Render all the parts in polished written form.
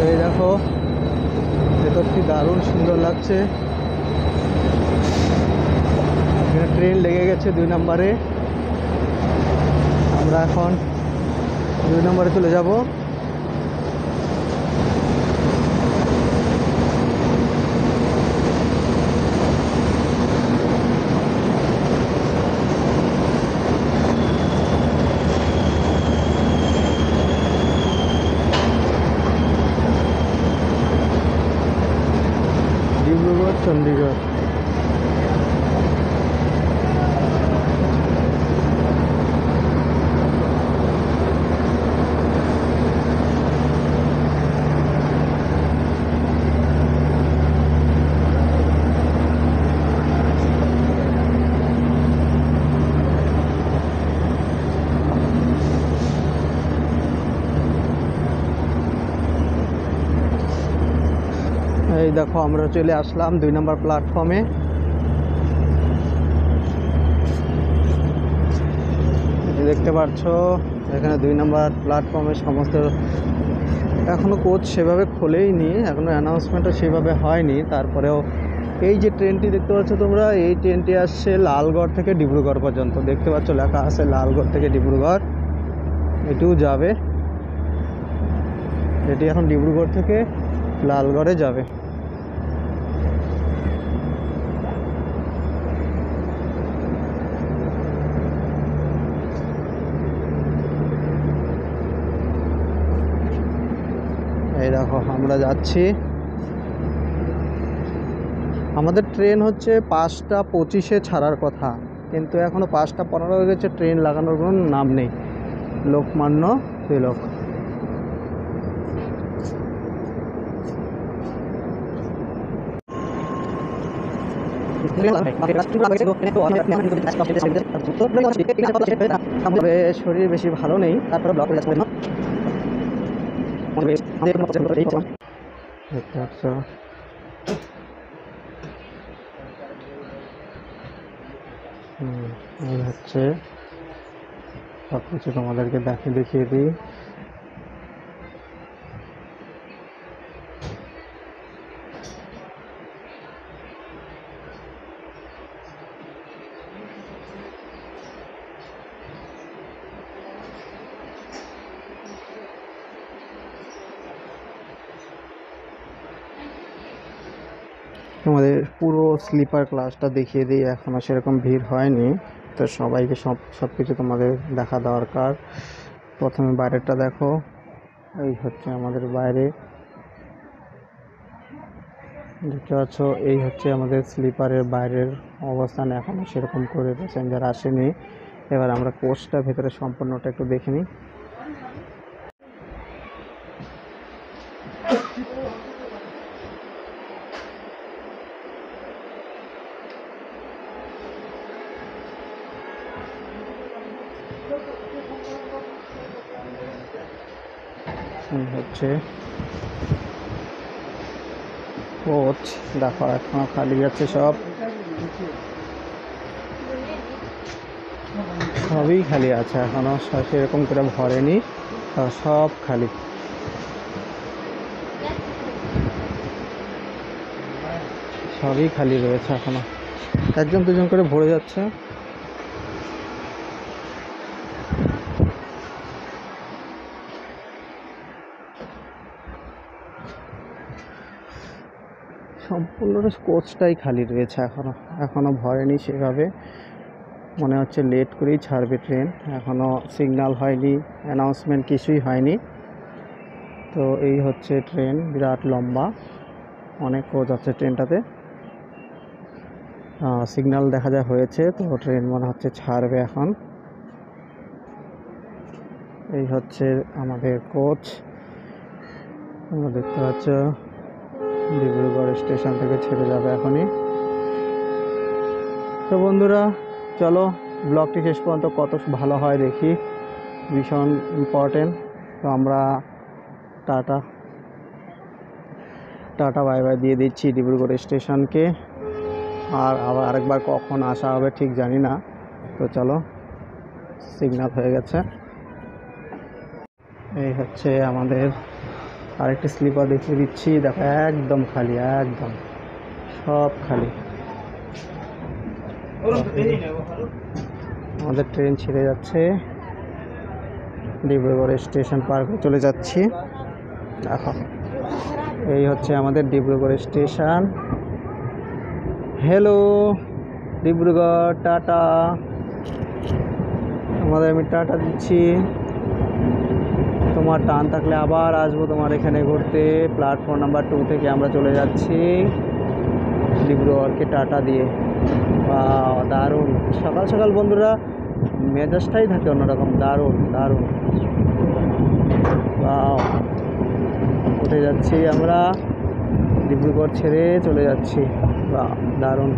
এই দেখো ভেতরটি দারুণ সুন্দর লাগছে। এখানে ট্রেন লেগে গেছে 2 নম্বরে। আমরা এখন 2 নম্বরে চলে যাব। ডিব্রুগড় চণ্ডীগড়। এই দেখো আমরা চলে আসলাম 2 নম্বর প্ল্যাটফর্মে। দেখতে পাচ্ছ এখানে 2 নম্বর প্ল্যাটফর্মে সমস্ত এখনো কোচ সেভাবে খোলেইনি, এখনো অ্যানাউন্সমেন্টও সেভাবে হয়নি। তারপরেও এই যে ট্রেনটি দেখতে পাচ্ছ তোমরা, এই ট্রেনটি আসছে লালগড় থেকে ডিব্রুগড় পর্যন্ত। দেখতে পাচ্ছ লেখা আছে লালগড় থেকে ডিব্রুগড়, এটিও যাবে। এটি এখন ডিব্রুগড় থেকে লালগড়ে যাবে। এই দেখো আমরা যাচ্ছি। আমাদের ট্রেন হচ্ছে 5টা 25-এ ছাড়ার কথা, কিন্তু এখনো 5টা 15 হয়ে গেছে, ট্রেন লাগানোর কোনো নাম নেই। লোকমান্য তিলক। শরীর বেশি ভালো নেই, তারপরে ব্লক হয়ে যাচ্ছে। এই হচ্ছে সব কিছু তোমাদেরকে দেখিয়ে দিই। তোমাদের পুরো স্লিপার ক্লাসটা দেখিয়ে দিই। এখনও সেরকম ভিড় হয়নি, তো সবাইকে সব কিছু তোমাদের দেখা দরকার। প্রথমে বাইরেটা দেখো, এই হচ্ছে আমাদের বাইরে দেখতে পাচ্ছ। এই হচ্ছে আমাদের স্লিপারের বাইরের অবস্থান। এখনও সেরকম করে প্যাসেঞ্জার আসেনি। এবার আমরা কোচটা ভেতরে সম্পূর্ণটা একটু দেখে নিই। হচ্ছে কোচ দেখো এখনো খালি আছে, সবই খালি আছে, এখনো সেরকম করে ভরেনি, সব খালি। সবই খালি রয়েছে, এখনো 1-2 করে ভরে যাচ্ছে। সম্পূর্ণ কোচটাই খালি রয়েছে, এখনো ভরেনি সেভাবে। মনে হচ্ছে লেট করেই ছাড়বে ট্রেন, এখনো সিগন্যাল হয়নি, অ্যানাউন্সমেন্ট কিছুই হয়নি। তো এই হচ্ছে ট্রেন, বিরাট লম্বা, অনেক কোচ আছে ট্রেনটাতে। সিগন্যাল দেখা যায় হয়েছে, তো ট্রেন মনে হচ্ছে ছাড়বে এখন। এই হচ্ছে আমাদের কোচ, তোমরা দেখতে পাচ্ছ ডিব্রুগড় স্টেশন থেকে ছেড়ে যাবে এখনই। তো বন্ধুরা চলো ব্লগটি শেষ পর্যন্ত কত ভালো হয় দেখি, ভীষণ ইম্পর্টেন্ট। তো আমরা টাটা বাই বাই দিয়ে দিচ্ছি ডিব্রুগড় স্টেশনকে। আর আবার আরেকবার কখন আসা হবে ঠিক জানি না। তো চলো, সিগন্যাল হয়ে গেছে। এই হচ্ছে আমাদের আরেকটি স্লিপার দেখিয়ে দিচ্ছি, দেখো একদম খালি, একদম সব খালি। আমাদের ট্রেন ছেড়ে যাচ্ছে, ডিব্রুগড় স্টেশন পার করে চলে যাচ্ছি। দেখো এই হচ্ছে আমাদের Dibrugarh station. Hello Dibrugarh, tata. তোমাদের আমি টাটা দিচ্ছি। তোমার টান থাকলে আবার আসবো তোমার এখানে ঘুরতে। প্ল্যাটফর্ম নাম্বার 2 থেকে আমরা চলে যাচ্ছি ডিব্রুগড়কে টাটা দিয়ে। বা দারুণ, সকাল সকাল বন্ধুরা মেজাজটাই থাকে অন্যরকম, দারুণ দারুণ। বা উঠে যাচ্ছি আমরা, ডিব্রুগড় ছেড়ে চলে যাচ্ছি। বা দারুণ।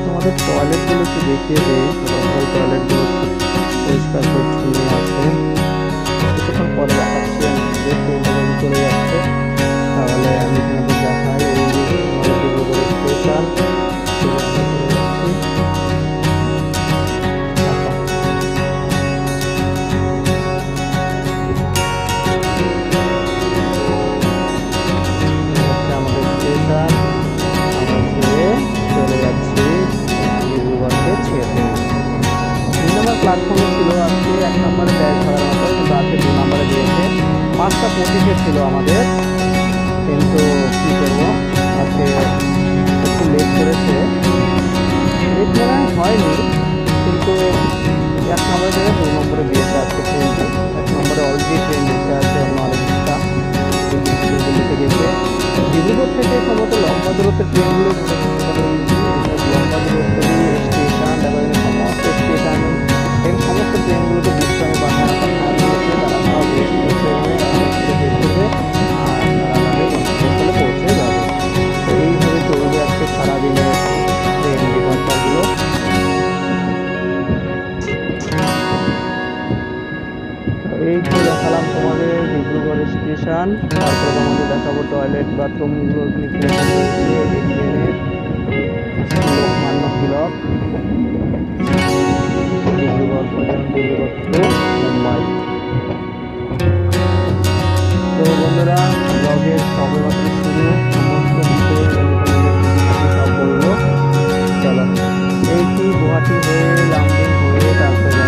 তোমাদের টয়লেটগুলো একটু দেখিয়ে দিই। টয়লেটগুলো পরিষ্কার পরিচ্ছন্ন আছে। কিছুক্ষণ পরে দেখাচ্ছি আমি যে ট্রেনটা চলে যাচ্ছে, তাহলে আমি তোমাদের দেখাই। এই ডিব্রুগড় স্টেশন আমাদের স্টেশন, আমরা ছেড়ে চলে যাচ্ছি ডিব্রুগড়কে ছেড়ে। 2 নম্বর প্ল্যাটফর্মে ছিল আজকে, 1 নম্বরে ব্যাগ ধরার মতো, কিন্তু আজকে 2 নম্বরে দিয়েছে। 5টা 25-এ ছিল আমাদের, কিন্তু কী করবো, আজকে একটু লেট করেছে। লেট মনে হয়নি, কিন্তু 1 নম্বরে জায়গায় 2 নম্বরে দিয়েছে আজকে ট্রেনটি। 1 নম্বরে অলরেডি ট্রেন ঢুকে আছে অন্য আরেকটা দিল্লিতে গেছে। ডিব্রুগড় থেকে সম্ভবত লম্বা দূরত্বের ট্রেনগুলো লম্বা দূরত্বের স্টেশন, তারপরে সমস্ত স্টেশন এই সমস্ত ট্রেনগুলোকে বিশ্রামে পাঠানো হচ্ছে। তারা সব রেস্ট করতে হবে, আর গন্তব্যস্থলে পৌঁছে যাবে। তো এইভাবে চলবে আজকে সারাদিনের ট্রেন বিভাগগুলো। এই তো দেখালাম তোমাদের ডিব্রুগড় স্টেশন, তারপরে তোমাদের দেখাবো টয়লেট বাথরুমগুলো লোকমান্য তিলক, ডিব্রুগড় ডিব্রুগড় টু মুম্বাই। তো বন্ধুরা ব্লগের সবেমাত্র শুরু, সমস্ত বিষয় সব বলবো। চলো, এইটি গুয়াহাটি হয়ে লামডিং হয়ে তারপরে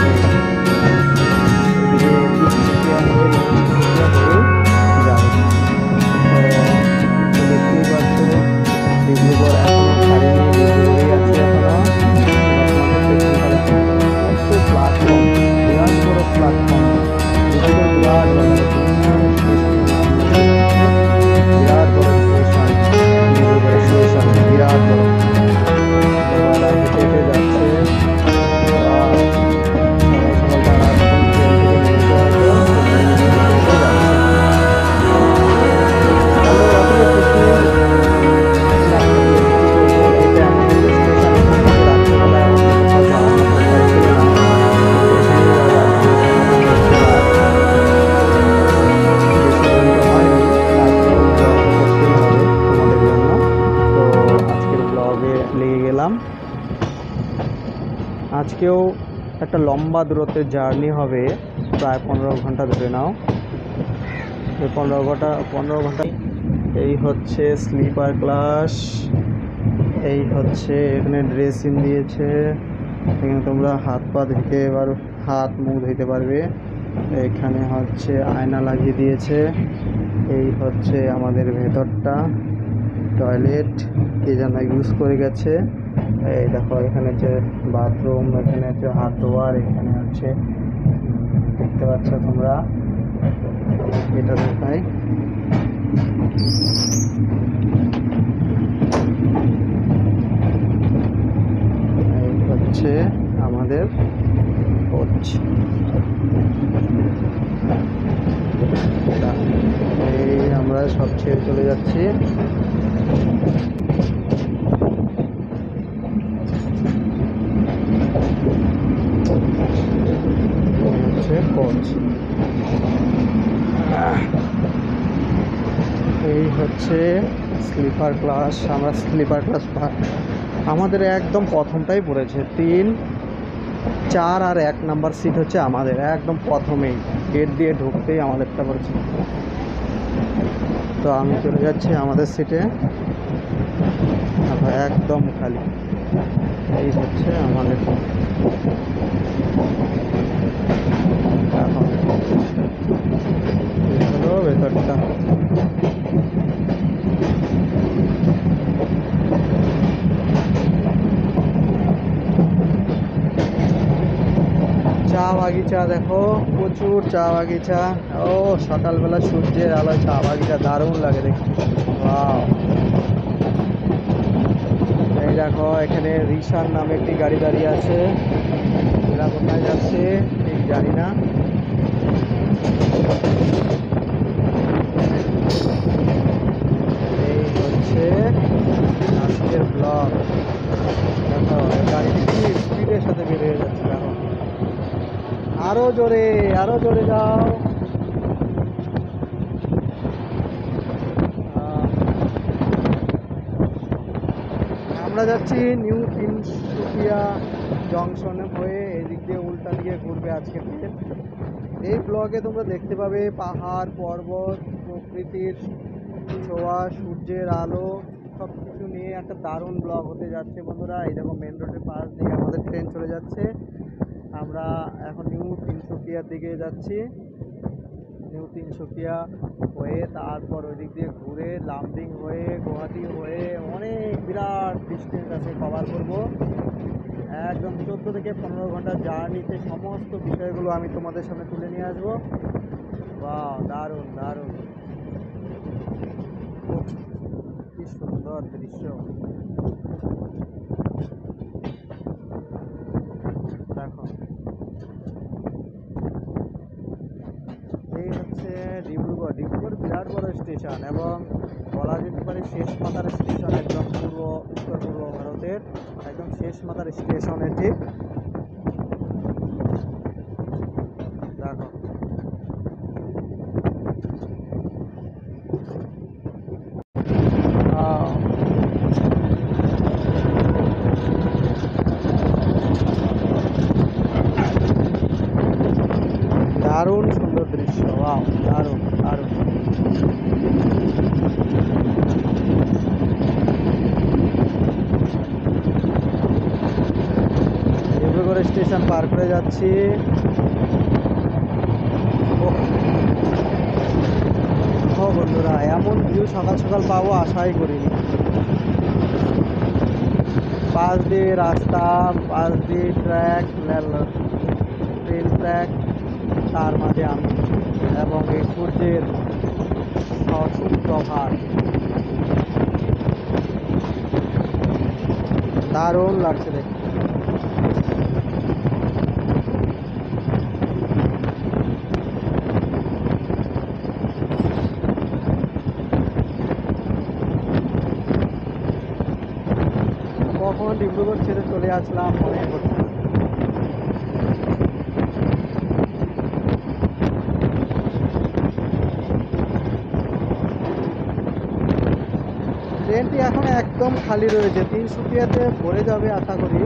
যাবে দেখতেই পাচ্ছ ডিব্রুগড় এখনো ছাড়েনি, ডিব্রুগড়েই আছে এখনো। প্ল্যাটফর্ম, বিরাট বড় প্ল্যাটফর্ম, বিরাট বড় স্টেশন, ডিব্রুগড় স্টেশন বিরাট বড়। হেঁটে যাচ্ছে আজকেও একটা লম্বা দূরত্বের জার্নি হবে, প্রায় 15 ঘন্টা ধরে নাও। এই 15 ঘন্টা। এই হচ্ছে স্লিপার ক্লাস, এই হচ্ছে এখানে ড্রেসিং দিয়েছে, এখানে তোমরা হাত পা ধুতে পারো, হাত মুখ ধুতে পারবে। এখানে হচ্ছে আয়না লাগিয়ে দিয়েছে। এই হচ্ছে আমাদের ভেতরটা, টয়লেট কে যেন ইউজ করে গেছে। এই দেখো এখানে হচ্ছে বাথরুম, এখানে হচ্ছে হাত ধোয়ার, এখানে হচ্ছে দেখতে পাচ্ছ তোমরা, এটা দেখাই। এই হচ্ছে আমাদের কোচ। এই আমরা সব ছেড়ে চলে যাচ্ছি। হচ্ছে কোচ। এই হচ্ছে স্লিপার ক্লাস। আমরা স্লিপার ক্লাস আমাদের একদম প্রথমটাই পড়েছে 3, 4 আর 1 নাম্বার সিট হচ্ছে আমাদের একদম প্রথমেই, গেট দিয়ে ঢুকতেই আমাদেরটা পড়েছে। তো আমি চলে যাচ্ছি আমাদের সিটে, একদম খালি। এই হচ্ছে আমাদের হলো ভেতরটা। চা বাগিচা দেখো, প্রচুর চা বাগিচা। ও সকালবেলা সূর্যের আলোয় চা বাগিচা দারুণ লাগে দেখতে। ওয়াও। এই দেখো এখানে রিশান নামে একটি গাড়ি দাঁড়িয়ে আছে, এরা কোথায় যাচ্ছে ঠিক জানি না। এই হচ্ছে আজকের ব্লগ। দেখো গাড়িটি কি স্পিডের সাথে বের হয়ে যাচ্ছে, দেখো আরো জোরে, আরো জোরে যাও। আমরা যাচ্ছি নিউ তিনসুকিয়া জংশনে হয়ে এদিক দিয়ে উল্টা দিকে ঘুরবে আজকে ট্রেন। এই ব্লগে তোমরা দেখতে পাবে পাহাড়, পর্বত, প্রকৃতির ছোঁয়া, সূর্যের আলো, সব কিছু নিয়ে একটা দারুণ ব্লগ হতে যাচ্ছে বন্ধুরা। এই দেখো মেন রোডের পাশ দিয়ে আমাদের ট্রেন চলে যাচ্ছে। আমরা এখন নিউ তিনসুকিয়ার দিকে যাচ্ছি। নিউ তিনসুকিয়া হয়ে তারপর ওই দিক দিয়ে ঘুরে লামডিং হয়ে গুয়াহাটি হয়ে অনেক বিরাট ডিস্টেন্স আছে কভার করব। একদম 14 থেকে 15 ঘন্টার জার্নিতে সমস্ত বিষয়গুলো আমি তোমাদের সামনে তুলে নিয়ে আসবো। বাহ, দারুণ দারুণ, কি সুন্দর দৃশ্য। দেখো এই হচ্ছে ডিব্রুগড়। ডিব্রুগড় বিরাট বড় স্টেশন এবং বলা যেতে পারে শেষ মাথার স্টেশন, একদম উত্তর পূর্ব ভারতের একদম শেষ মাথার স্টেশন এটি। দেখো দারুণ সুন্দর দৃশ্য, ওয়াও দারুণ দারুণ। ডিব্রুগড় স্টেশন পার করে যাচ্ছি। ও বন্ধুরা, এমন ভিউ সকাল সকাল পাবো আশাই করিনি। পাশ দিয়ে রাস্তা, পাশ দিয়ে ট্র্যাক, ট্রেন ট্র্যাক, তার মাঝে আমি এবং এই সূর্যের সুপ্রভাত, দারুণ লাগছে দেখতে। কখন ডিব্রুগড় ছেড়ে চলে আসলাম মনে করছি। ট্রেনটি এখন একদম খালি রয়েছে, তিনসুকিয়াতে ভরে যাবে আশা করি।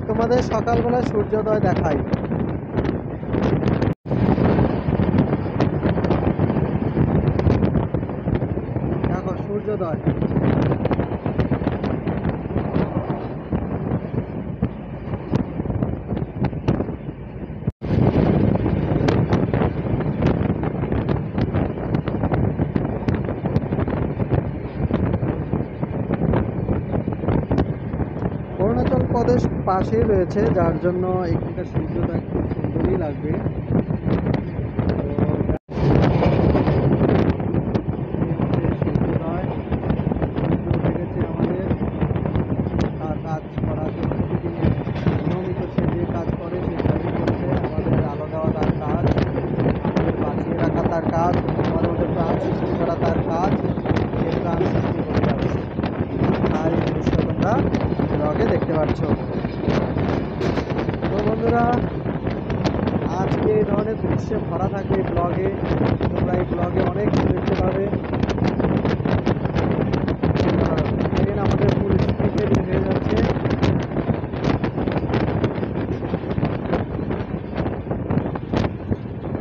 তোমাদের সকালবেলা সূর্যোদয় দেখাই। দেখো সূর্যোদয়, অরুণাচল প্রদেশ পাশেই রয়েছে, যার জন্য এখানকার সূর্যোদয় খুব সুন্দরই লাগবে। কাজ করার জন্য প্রতিদিনের ব্লগে দেখতে পাচ্ছ। তো বন্ধুরা, আজকে এই ধরনের দৃশ্যে ভরা থাকবে এই ব্লগে। তোমরা এই ব্লগে অনেক কিছু দেখতে পাবে। ট্রেন আমাদের ফুল স্পিডে বের হয়ে যাচ্ছে।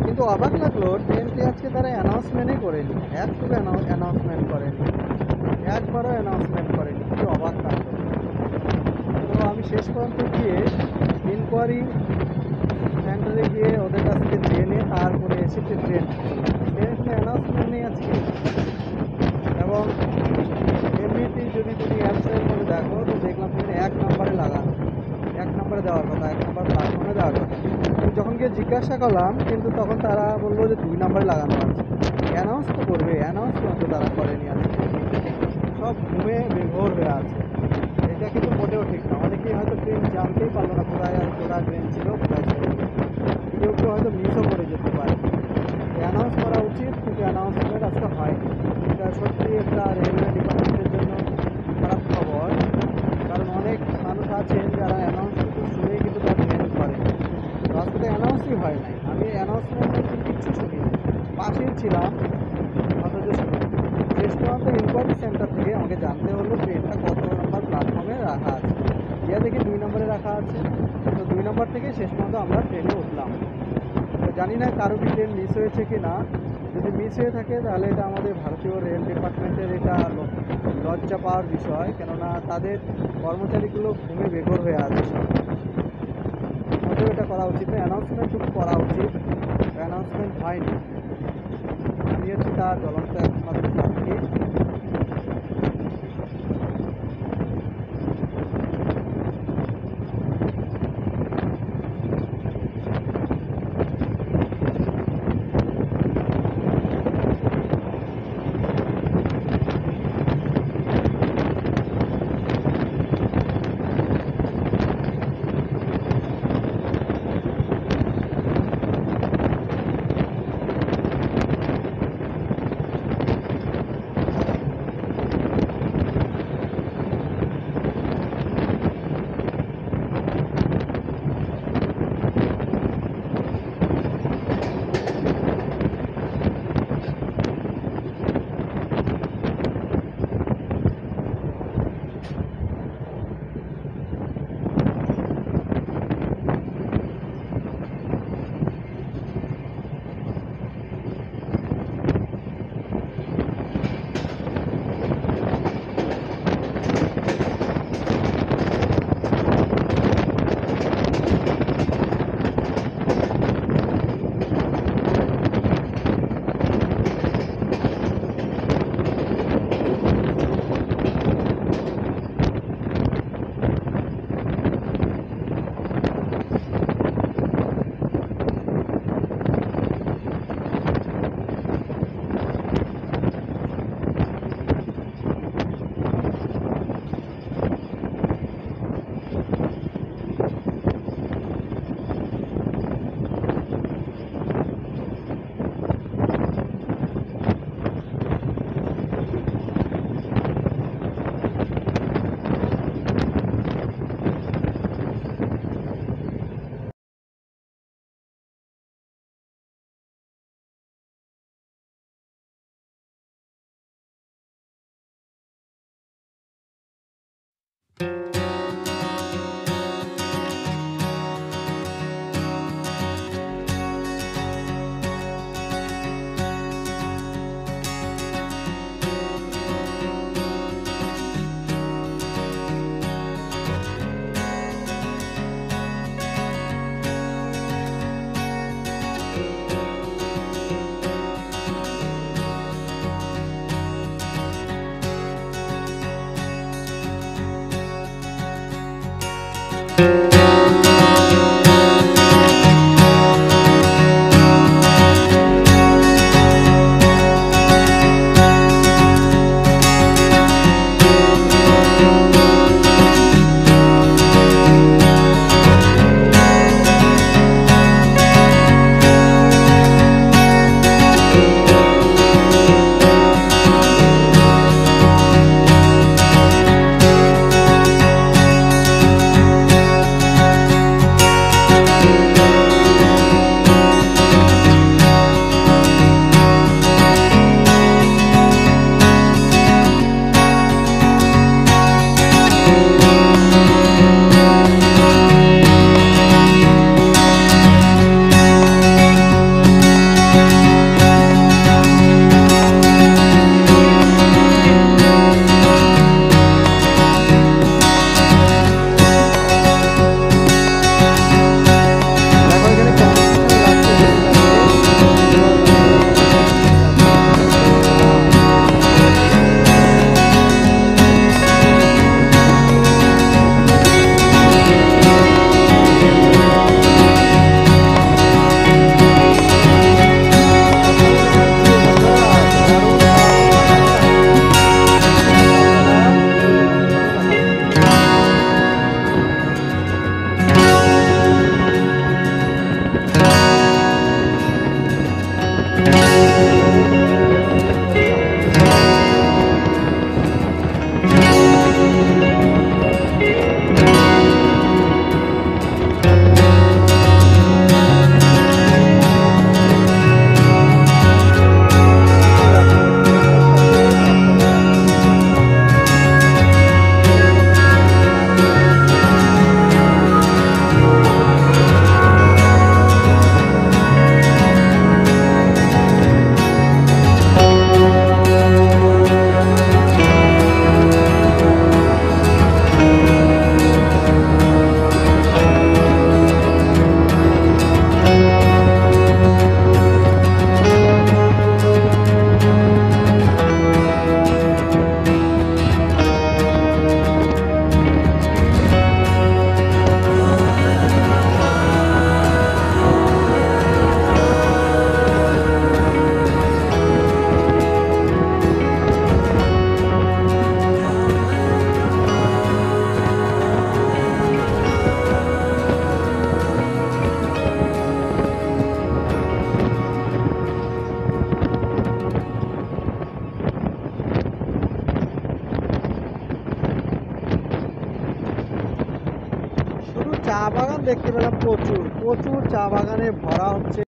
কিন্তু অবাক লাগলো, ট্রেনটি আজকে তারা অ্যানাউন্সমেন্টই করেনি, একটুকু অ্যানাউন্সমেন্ট করেনি, একবারও অ্যানাউন্সমেন্ট করেনি। কি অবাক লাগলো। তো আমি শেষ পর্যন্ত গিয়ে ইনকোয়ারি সেন্টারে গিয়ে ওদের কাছ থেকে জেনে তারপরে এসে ট্রেন অ্যানাউন্সমেন্ট নেই আজকে। এবং এমনিতেই যদি তুমি অ্যাপসের মধ্যে দেখো, তো দেখলাম তুমি 1 নম্বরে লাগানো, 1 নম্বরে দেওয়ার কথা, 1 নম্বর প্ল্যাটফর্মে দেওয়ার কথা। যখন গিয়ে জিজ্ঞাসা করলাম, কিন্তু তখন তারা বললো যে 2 নম্বরে লাগানো আছে। অ্যানাউন্স তো করবে, অ্যানাউন্স পর্যন্ত তারা করেনি আজকে। সব ঘুমে বিভোর হয়ে আছে। এটা কিন্তু মোটেও ঠিক না। অনেকেই হয়তো ট্রেন জানতেই পারলো না কোথায় ট্রেন ছিল, কোথায় ছিল। কেউ কেউ হয়তো মিসও করে যেতে পারে। অ্যানাউন্স করা উচিত, কিন্তু অ্যানাউন্সমেন্ট আজকে হয়নি। এটা সত্যি একটা রেলওয়ে ডিপার্টমেন্টের জন্য খারাপ খবর। কারণ অনেক মানুষ আছেন যারা অ্যানাউন্স কিন্তু শুনে কিন্তু তার ট্রেন করে। তো আজকে তো অ্যানাউন্সই হয় নাই। আমি অ্যানাউন্সমেন্টের কিচ্ছু শুনি, পাশেই ছিলাম, অথচ শুনি। শেষ পর্যন্ত ইনকোয়ারি সেন্টার থেকে আমাকে জানতে হলো ট্রেনটা কত নম্বর প্ল্যাটফর্মে রাখা আছে। গিয়ে দেখি 2 নম্বরে রাখা আছে। তো 2 নম্বর থেকে শেষ পর্যন্ত আমরা ট্রেনে উঠলাম। তো জানি না কারো কি ট্রেন মিস হয়েছে কি না। যদি মিস হয়ে থাকে তাহলে এটা আমাদের ভারতীয় রেল ডিপার্টমেন্টের এটা লজ্জা পাওয়ার বিষয়। কেননা তাদের কর্মচারীগুলো ঘুমে বেঘর হয়ে আছে সব। মোটেও এটা করা উচিত না। অ্যানাউন্সমেন্টটুকু করা উচিত, অ্যানাউন্সমেন্ট হয়নি। আমি হচ্ছে তার জ্বলন্ত একমাত্র সাক্ষী। চা বাগান দেখতে পেলাম, প্রচুর প্রচুর চা বাগানে ভরা হচ্ছে।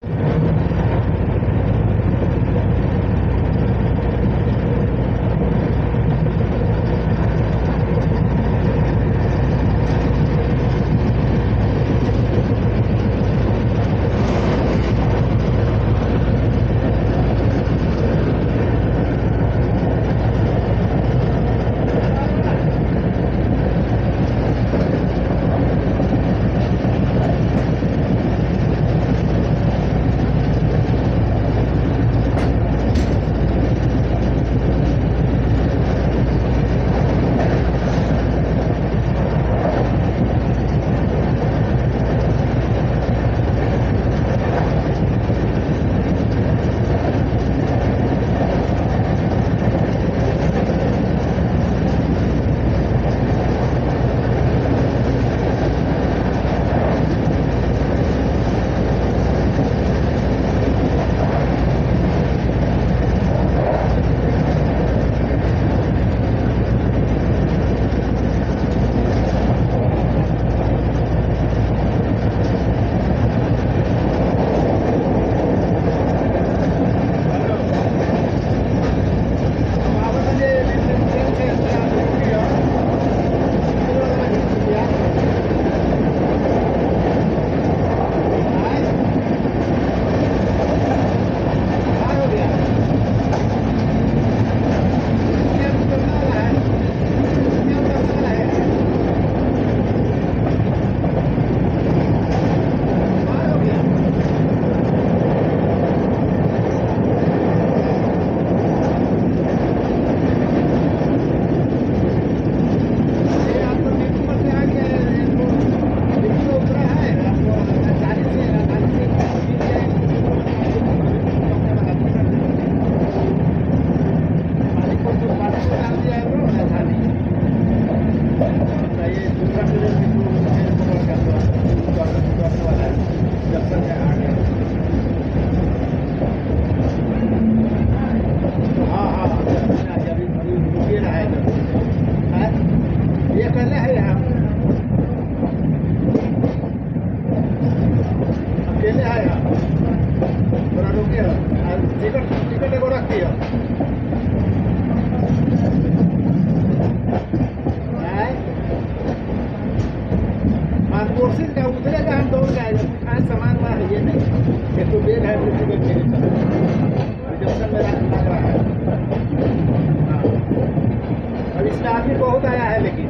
बहुत आया है लेकिन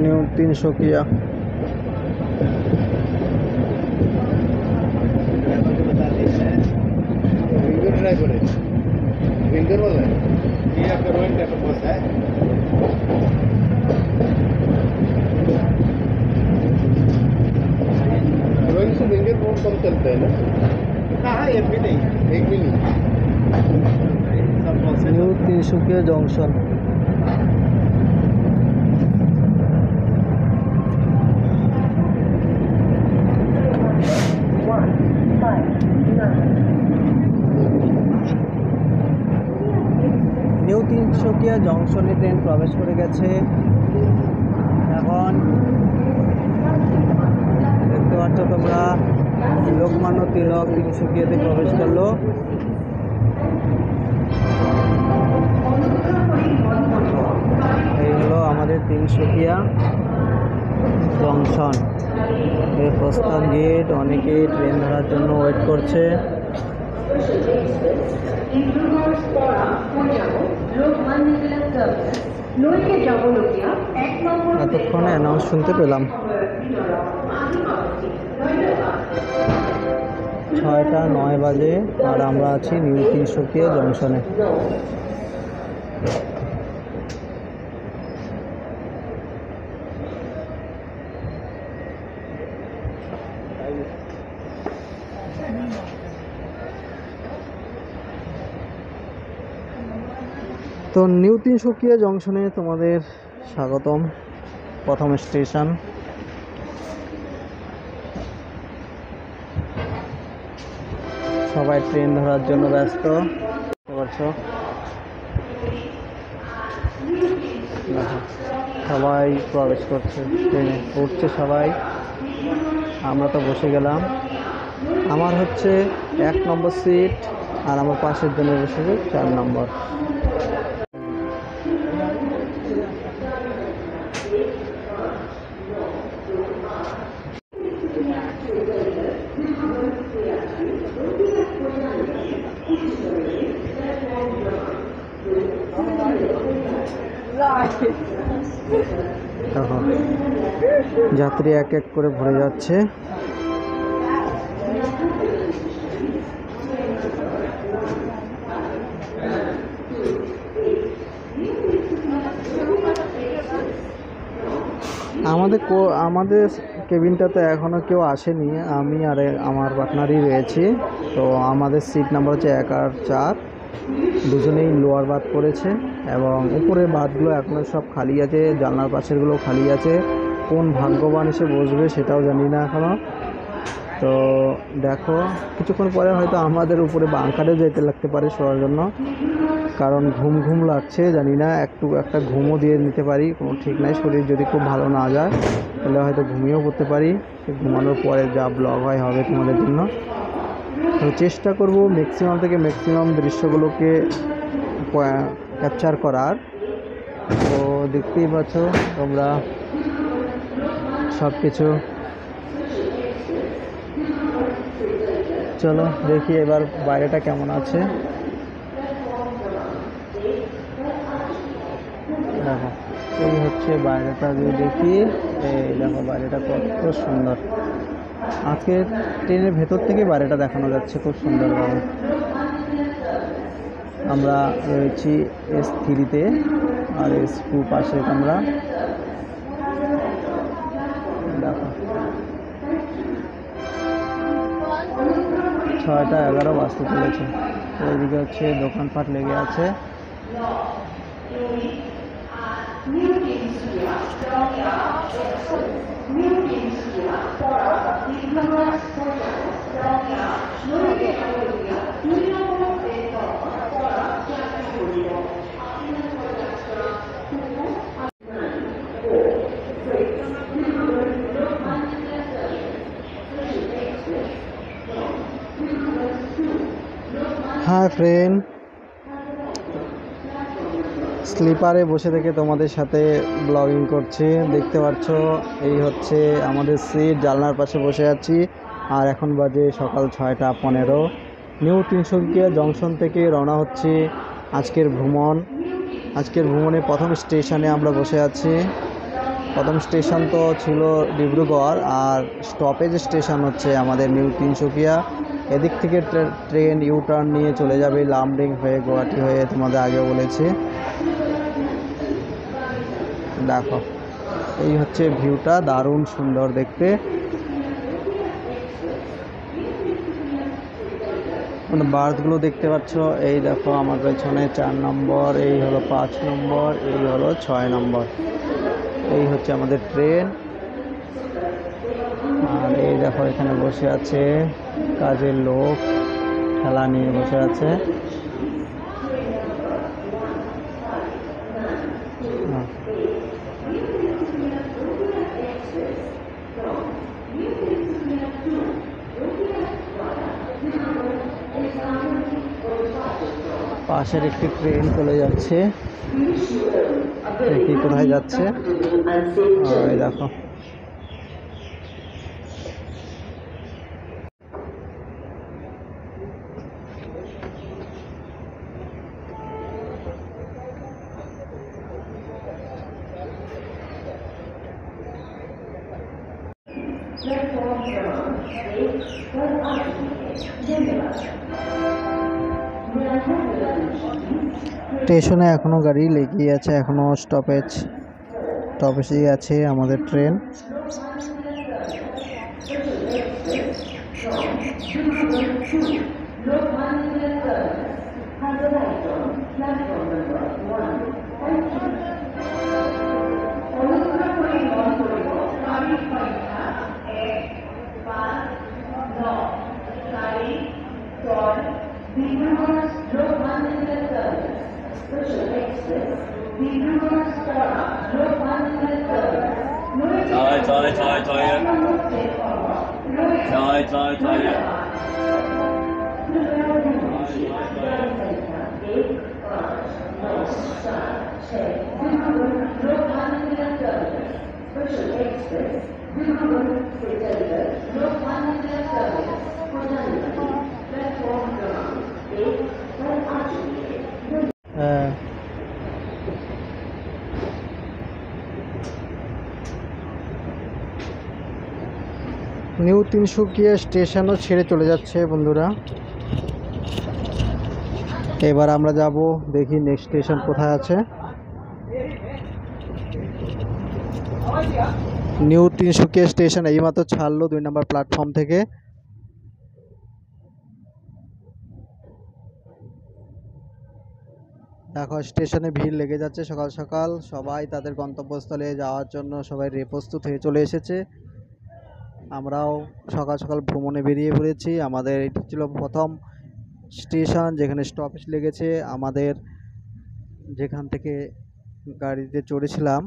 न्यू 300 किया। विंगर वाला है ये आपका रोइंग का बस है। रोइंग से विंगर बहुत कम चलता है ना। कहाँ एक भी नहीं न्यू 300 जंक्शन। নিউ 300 জংশনে ট্রেন প্রবেশ করে গেছে। এখন দেখতে পাচ্ছ তোমরা লোকমান্য তিলক 300 প্রবেশ করলো। এই হলো আমাদের 300 জংশন এর প্রস্থান গেট। অনেকেই ট্রেন ধরার জন্য ওয়েট করছে। এতক্ষণে অ্যানাউন্স শুনতে পেলাম 6:09 বাজে আর আমরা আছি নিউ 300 জংশনে। তো নিউ 300 জংশনে তোমাদের স্বাগতম। প্রথম স্টেশন। সবাই ট্রেন ধরার জন্য ব্যস্ত, বুঝতে পারছো। দেখো, সবাই প্রবেশ করছে, ট্রেনে উঠছে সবাই। আমরা তো বসে গেলাম। আমার হচ্ছে 1 নম্বর সিট, আর আমার পাশের জন্য বসেছে 4 নম্বর। দেখো, যাত্রী এক এক করে ভরে যাচ্ছে। আমাদের কেবিনটাতে এখনও কেউ আসেনি, আমি আর আমার পার্টনারই রয়েছি। তো আমাদের সিট নাম্বার হচ্ছে 1 আর 4, দুজনেই লোয়ার বার্থ পড়েছে, এবং উপরের বার্থগুলো এখনও সব খালি আছে, জানলার পাশেরগুলো খালি আছে। কোন ভাগ্যবান এসে বসবে সেটাও জানি না এখনও। তো দেখো, কিছুক্ষণ পরে হয়তো আমাদের উপরে বাঙ্কারেও যেতে লাগতে পারে শোয়ার জন্য, কারণ ঘুম ঘুম লাগছে। জানি না, একটা ঘুমও দিয়ে নিতে পারি, কোনো ঠিক নাই। শরীর যদি খুব ভালো না যায় তাহলে হয়তো ঘুমিয়েও পড়তে পারি। ঘুমানোর পরে যা ব্লগ হবে তোমাদের জন্য। তো চেষ্টা করব ম্যাক্সিমাম থেকে ম্যাক্সিমাম দৃশ্যগুলোকে ক্যাপচার করার। তো দেখতেই পাচ্ছ তোমরা সব কিছু। চলো দেখি এবার বাইরেটা কেমন আছে। দেখো, এই হচ্ছে বাইরেটা। যদি দেখি, এই দেখো বাইরেটা কত সুন্দর। আজকে ট্রেনের ভেতর থেকে বাইরেটা দেখানো যাচ্ছে খুব সুন্দরভাবে। আমরা রয়েছি S3-তে, আর S2 পাশে আমরা। দেখো, 6টা 11 বাজতে চলেছে। তো এদিকে হচ্ছে দোকানপাট লেগে আছে। হাই ফ্রেন্ড, স্লিপারে বসে থেকে তোমাদের সাথে ব্লগিং করছি। দেখতে পাচ্ছ এই হচ্ছে আমাদের সিট, জানলার পাশে বসে আছি। আর এখন বাজে সকাল 6টা 15। নিউ তিনসুকিয়া জংশন থেকে রওনা হচ্ছে আজকের ভ্রমণে প্রথম স্টেশনে আমরা বসে আছি। প্রথম স্টেশন তো ছিল ডিব্রুগড়, আর স্টপেজ স্টেশন হচ্ছে আমাদের নিউ তিনসুকিয়া। এদিক থেকে ট্রেন ইউটার্ন নিয়ে চলে যাবে লামডিং হয়ে, গুয়াহাটি হয়ে, তোমাদের আগেও বলেছি। দেখো, এই হচ্ছে ভিউটা, দারুণ সুন্দর দেখতে। বার্থগুলো দেখতে পাচ্ছ, এই দেখো আমার পেছনে 4 নম্বর, এই হলো 5 নম্বর, এই হলো 6 নম্বর। এই হচ্ছে আমাদের ট্রেন। আর এই দেখো এখানে বসে আছে কাজের লোক, ঠেলা নিয়ে বসে আছে। পাশের একটি ট্রেন চলে যাচ্ছে, দেখি কোথায় যাচ্ছে। এই দেখো, স্টেশনে এখনো গাড়ি লেগেই আছে, এখনো স্টপেজেই আছে আমাদের ট্রেন। হ্যাঁ, নিউ তিনসুকিয়া স্টেশনও ছেড়ে চলে যাচ্ছে বন্ধুরা। এবার আমরা যাব, দেখি নেক্সট স্টেশন কোথায় আছে। নিউ তিনসুকিয়া স্টেশন এইমাত্র ছাড়লো 2 নম্বর প্ল্যাটফর্ম থেকে। দেখো স্টেশনে ভিড় লেগে যাচ্ছে সকাল সকাল, সবাই তাদের গন্তব্যস্থলে যাওয়ার জন্য সবাই প্রস্তুত হয়ে চলে এসেছে। আমরাও সকাল সকাল ভ্রমণে বেরিয়ে পড়েছি। আমাদের এটি ছিল প্রথম স্টেশন যেখানে স্টপেজ লেগেছে। আমাদের যেখান থেকে গাড়িতে চড়েছিলাম,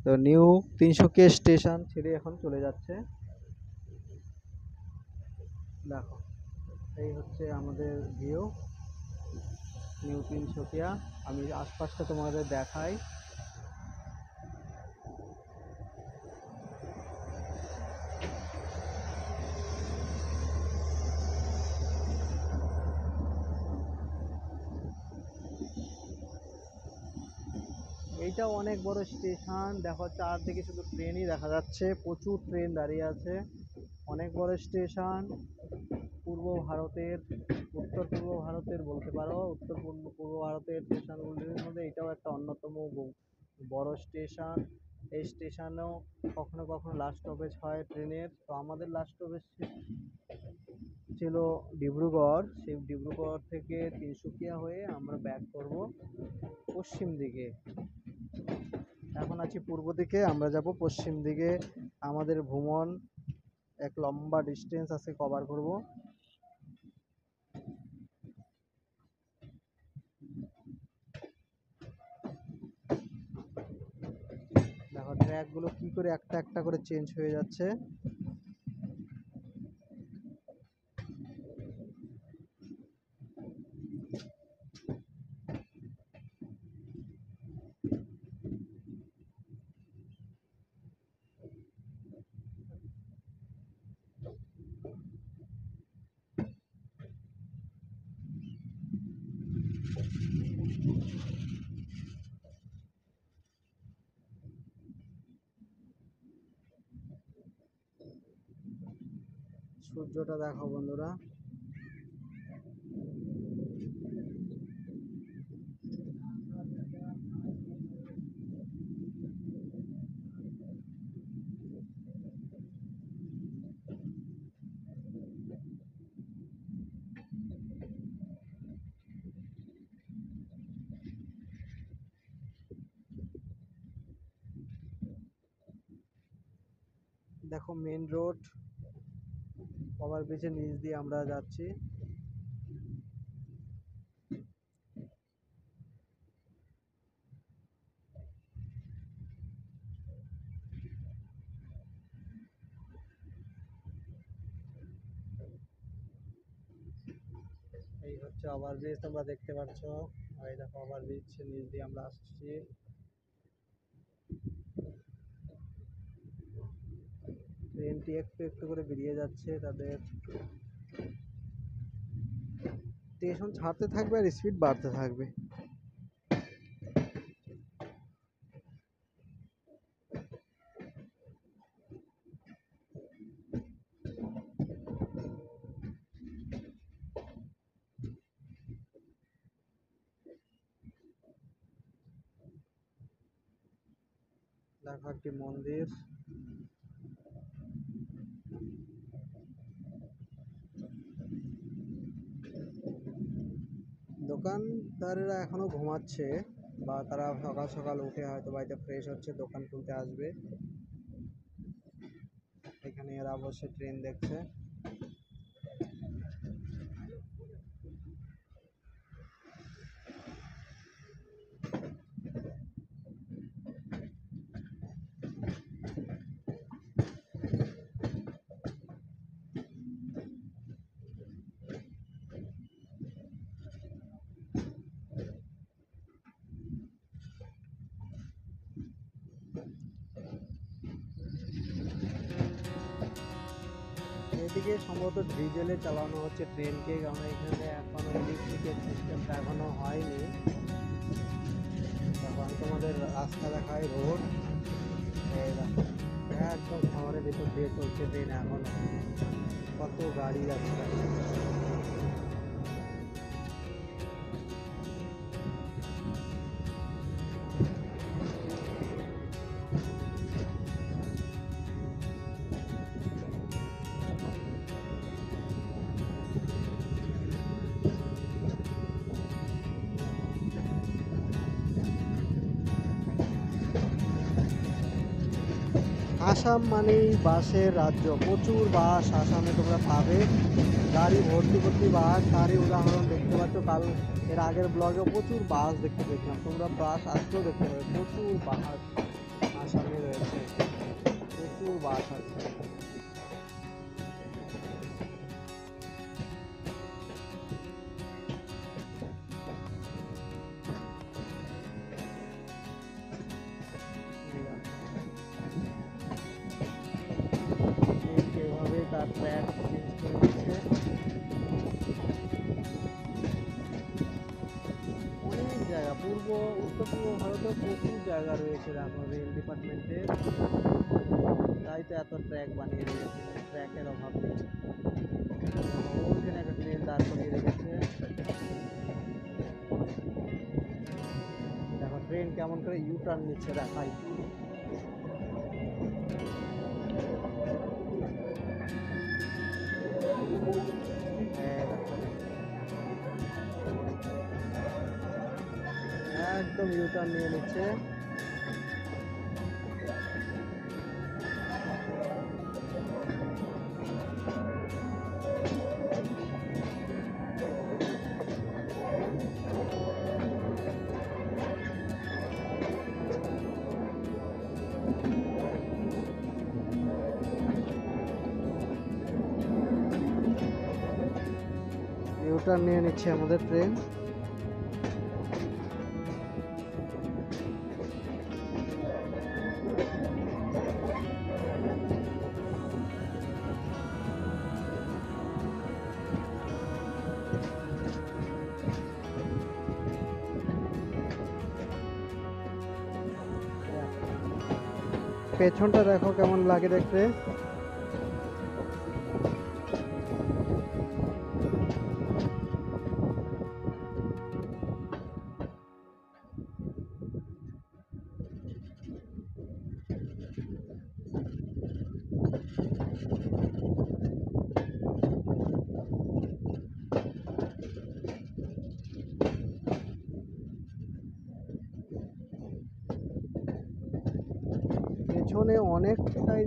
তো নিউ তিনসুকিয়া স্টেশন ছেড়ে এখন চলে যাচ্ছে। দেখো এই হচ্ছে আমাদের ভিউ নিউ তিনসুকিয়া। আমি আশপাশটা তোমাদের দেখাই। এইটা অনেক বড় স্টেশন, দেখো চারদিকে শুধু ট্রেনই দেখা যাচ্ছে, প্রচুর ট্রেন দাঁড়িয়ে আছে। অনেক বড় স্টেশন, পূর্ব ভারতের, উত্তর পূর্ব ভারতের বলতে পারো, উত্তর পূর্ব ভারতের স্টেশনগুলির মধ্যে এটাও একটা অন্যতম বড় স্টেশন। এই স্টেশনেও কখনো কখনো লাস্ট স্টপেজ হয় ট্রেনের। তো আমাদের লাস্ট স্টপেজ ছিল ডিব্রুগড়। সেই ডিব্রুগড় থেকে তিনসুকিয়া হয়ে আমরা ব্যাক করব পশ্চিম দিকে। এখন আছি পূর্ব দিকে, আমরা যাব পশ্চিম দিকে। আমাদের ভ্রমণ এক লম্বা ডিস্টেন্স আছে, কভার করব। দেখো ট্র্যাকগুলো কি করে একটা একটা করে চেঞ্জ হয়ে যাচ্ছে। সূর্যটা দেখো বন্ধুরা। দেখো মেন রোড, ওভারব্রিজের নিচ দিয়ে আমরা যাচ্ছি। এই হচ্ছে ওভারব্রিজ, তোমরা দেখতে পাচ্ছ। এই দেখো ওভারব্রিজ নিচ দিয়ে আমরা আসছি। ট্রেনটি একটু একটু করে বেরিয়ে যাচ্ছে, তাদের স্টেশন ছাড়তে থাকবে আর স্পিড বাড়তে থাকবে। দেখো একটি মন্দির। দোকানদারেরা এখনো ঘুমাচ্ছে, বা তারা সকাল সকাল উঠে হয়তো বাড়িতে ফ্রেশ হচ্ছে, দোকান খুলতে আসবে। এখানে এরা বসে ট্রেন দেখছে। এদিকে সম্ভবত ডিজেলে চালানো হচ্ছে ট্রেনকে, কারণ এখানে এখনো ইলেকট্রিকের সিস্টেমটা এখনো হয়নি। এখন তোমাদের রাস্তা দেখায় রোড, একদম শহরের ভেতর দিয়ে চলছে ট্রেন এখনো, কত গাড়ি যাচ্ছে। আসাম মানেই বাসের রাজ্য, প্রচুর বাস আসামে তোমরা পাবে, গাড়ি ভর্তি ভর্তি বাস। তারই উদাহরণ দেখতে পাচ্ছ, কাল এর আগের ব্লগে প্রচুর বাস দেখতে পেয়েছিলাম, তোমরা বাস আজকেও দেখতে পাবে, প্রচুর বাস আসামে রয়েছে, প্রচুর বাস আছে। এভাবে তার ট্র্যাক চেঞ্জ করে দিচ্ছে। অনেক জায়গা উত্তর পূর্ব ভারতে প্রচুর জায়গা রয়েছে দেখো রেল ডিপার্টমেন্টে, তাই তো এত ট্র্যাক বানিয়ে রেখেছে, ট্র্যাকের অভাব নেই। ওইখানে একটা ট্রেন দাঁড় করিয়ে রেখেছে, দেখো ট্রেন কেমন করে ইউটার্ন নিচ্ছে দেখাই। একদম ইউটার্ন নিয়ে নিচ্ছে। ইউটার্ন নিয়ে নিচ্ছে আমাদের ট্রেন। পেছনটা দেখো কেমন লাগে দেখতে। পেছনে অনেকটাই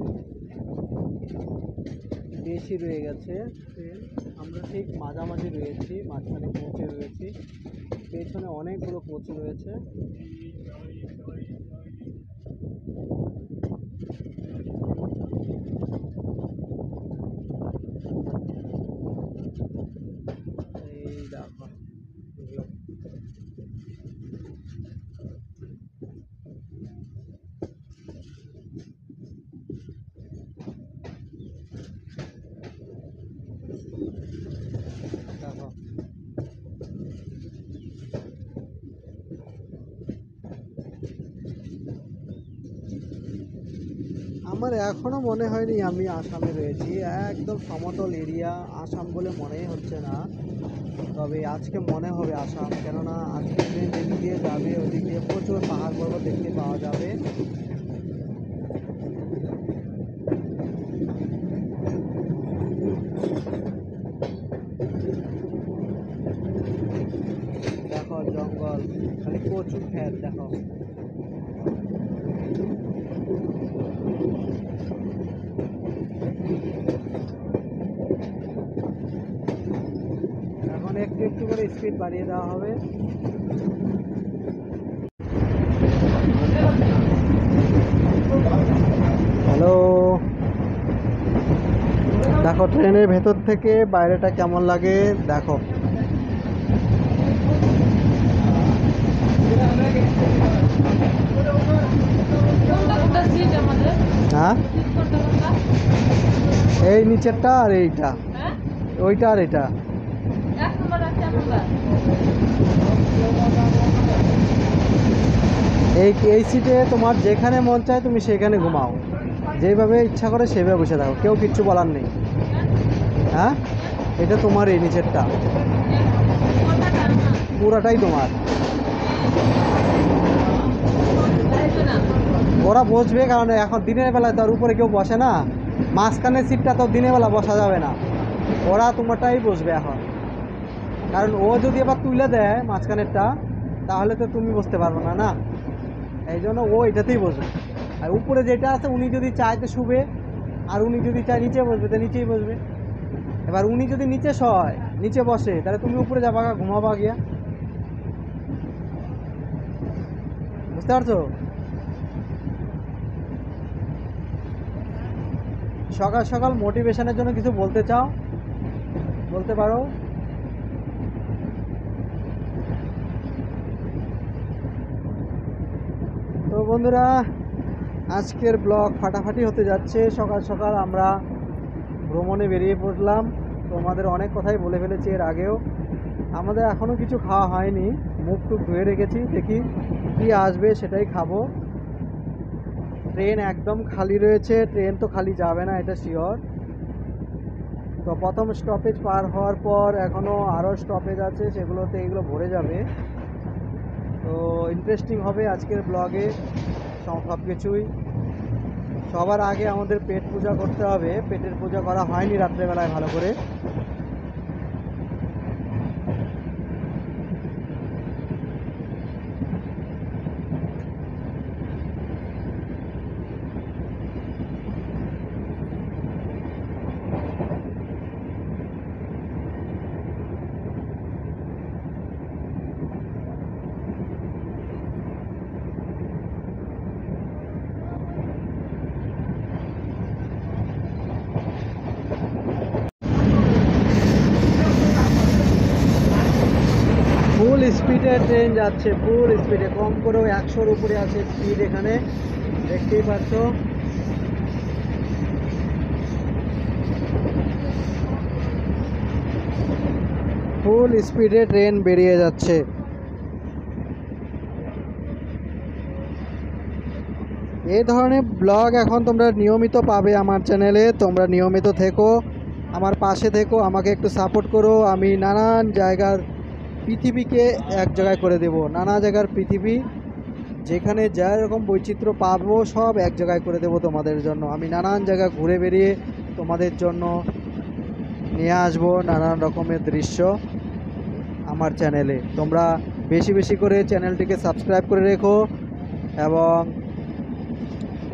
বেশি রয়ে গেছে ট্রেন, আমরা ঠিক মাঝামাঝি রয়েছি, মাঝখানে পৌঁছে রয়েছি, পেছনে অনেকগুলো কোচ রয়েছে। এই দেখো দেখো আমার এখনো মনে হয়নি আমি আসামে রয়েছি, একদম সমতল এরিয়া, আসাম বলে মনেই হচ্ছে না, তবে আজকে মনে হবে আসাম, কেননা আজকে ট্রেন যেদিক দিয়ে যাবে ওদিক দিয়ে প্রচুর পাহাড় পর্বত দেখতে পাওয়া যাবে। দেখো জঙ্গল, খালি প্রচুর ক্ষেত দেখো। এখন একটু একটু করে স্পিড বাড়িয়ে দেওয়া হবে। হ্যালো, দেখো ট্রেনের ভেতর থেকে বাইরেটা কেমন লাগে দেখো। হ্যাঁ, এই নিচেরটা আর এইটা, ওইটা আর এটা। এই সিটে তোমার যেখানে মন চায় তুমি সেখানে ঘুমাও, যেভাবে ইচ্ছা করে সেভাবে বসে থাকো, কেউ কিচ্ছু বলার নেই। হ্যাঁ, এটা তোমার, এই নিচেরটা পুরাটাই তোমার। ওরা বসবে কারণ এখন দিনের বেলায় তো আর উপরে কেউ বসে না, মাঝখানের সিটটা তো দিনের বেলা বসা যাবে না, ওরা তোমারটাই বসবে এখন। কারণ ও যদি এবার তুলে দেয় মাঝখানেরটা, তাহলে তো তুমি বসতে পারবে না, না, এই জন্য ও এটাতেই বসবে। আর উপরে যেটা আছে উনি যদি চায় তো শুবে, আর উনি যদি চায় নিচে বসবে তো নিচেই বসবে। এবার উনি যদি নিচে শয়, নিচে বসে, তাহলে তুমি উপরে যাবা, ঘুমাবা গিয়া। বুঝতে পারছো? সকাল সকাল মোটিভেশনের জন্য কিছু বলতে চাও, বলতে পারো। তো বন্ধুরা, আজকের ব্লগ ফাটাফাটি হতে যাচ্ছে। সকাল সকাল আমরা ভ্রমণে বেরিয়ে পড়লাম। তোমাদের অনেক কথাই বলে ফেলেছি এর আগেও। আমাদের এখনও কিছু খাওয়া হয়নি, মুখ টুক ধুয়ে রেখেছি, দেখি কি আসবে সেটাই খাবো। ট্রেন একদম খালি রয়েছে, ট্রেন তো খালি যাবে না এটা শিওর। তো প্রথম স্টপেজ পার হওয়ার পর এখনও আরও স্টপেজ আছে, সেগুলোতে এগুলো ভরে যাবে। তো ইন্টারেস্টিং হবে আজকের ব্লগে সব কিছুই। সবার আগে আমাদের পেট পূজা করতে হবে, পেটের পূজা করা হয়নি রাত্রেবেলায় ভালো করে। ফুল স্পিডে ট্রেন যাচ্ছে, ফুল স্পিডে, কম করেও 100-র উপরে আছে স্পিড, এখানে দেখতেই পাচ্ছ। ফুল স্পিডে ট্রেন বেরিয়ে যাচ্ছে। এই ধরনের ব্লগ এখন তোমরা নিয়মিত পাবে আমার চ্যানেলে। তোমরা নিয়মিত থেকো, আমার পাশে থেকো, আমাকে একটু সাপোর্ট করো। আমি নানান জায়গার পৃথিবীকে এক জায়গায় করে দেব, নানা জায়গার পৃথিবী, যেখানে যা রকম বৈচিত্র্য পাবো সব এক জায়গায় করে দেব তোমাদের জন্য। আমি নানান জায়গা ঘুরে বেরিয়ে তোমাদের জন্য নিয়ে আসবো নানান রকমের দৃশ্য আমার চ্যানেলে। তোমরা বেশি বেশি করে চ্যানেলটিকে সাবস্ক্রাইব করে রেখো এবং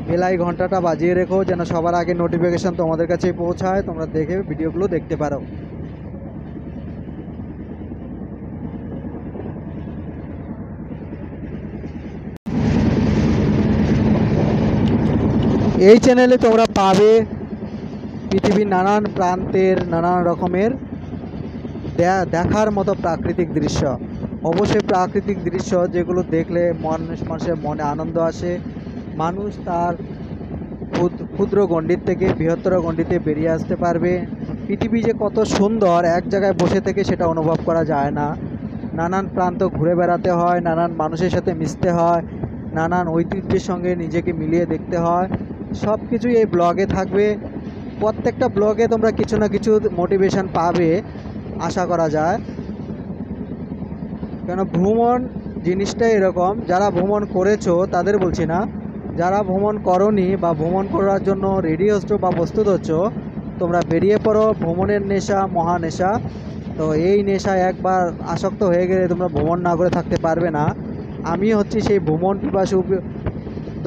বেলাই ঘন্টাটা বাজিয়ে রেখো, যেন সবার আগে নোটিফিকেশান তোমাদের কাছে পৌঁছায়, তোমরা দেখে ভিডিওগুলো দেখতে পারো। এই চ্যানেলে তোমরা পাবে পৃথিবীর নানান প্রান্তের নানান রকমের দেখার মতো প্রাকৃতিক দৃশ্য। অবশ্যই প্রাকৃতিক দৃশ্য যেগুলো দেখলে মানুষের মনে আনন্দ আসে, মানুষ তার ক্ষুদ্র গণ্ডির থেকে বৃহত্তর গণ্ডিতে বেরিয়ে আসতে পারবে। পৃথিবী যে কত সুন্দর, এক জায়গায় বসে থেকে সেটা অনুভব করা যায় না। নানান প্রান্ত ঘুরে বেড়াতে হয়, নানান মানুষের সাথে মিশতে হয়, নানান ঐতিহ্যের সঙ্গে নিজেকে মিলিয়ে দেখতে হয়। সব কিছুই এই ব্লগে থাকবে। প্রত্যেকটা ব্লগে তোমরা কিছু না কিছু মোটিভেশন পাবে আশা করা যায়। কেন ভ্রমণ জিনিসটাই এরকম, যারা ভ্রমণ করেছো তাদের বলছি না, যারা ভ্রমণ করনি বা ভ্রমণ করার জন্য রেডি হচ্ছ বা প্রস্তুত হচ্ছ, তোমরা বেরিয়ে পড়ো। ভ্রমণের নেশা মহা নেশা। তো এই নেশায় একবার আসক্ত হয়ে গেলে তোমরা ভ্রমণ না করে থাকতে পারবে না। আমি হচ্ছি সেই ভ্রমণ পিপাসু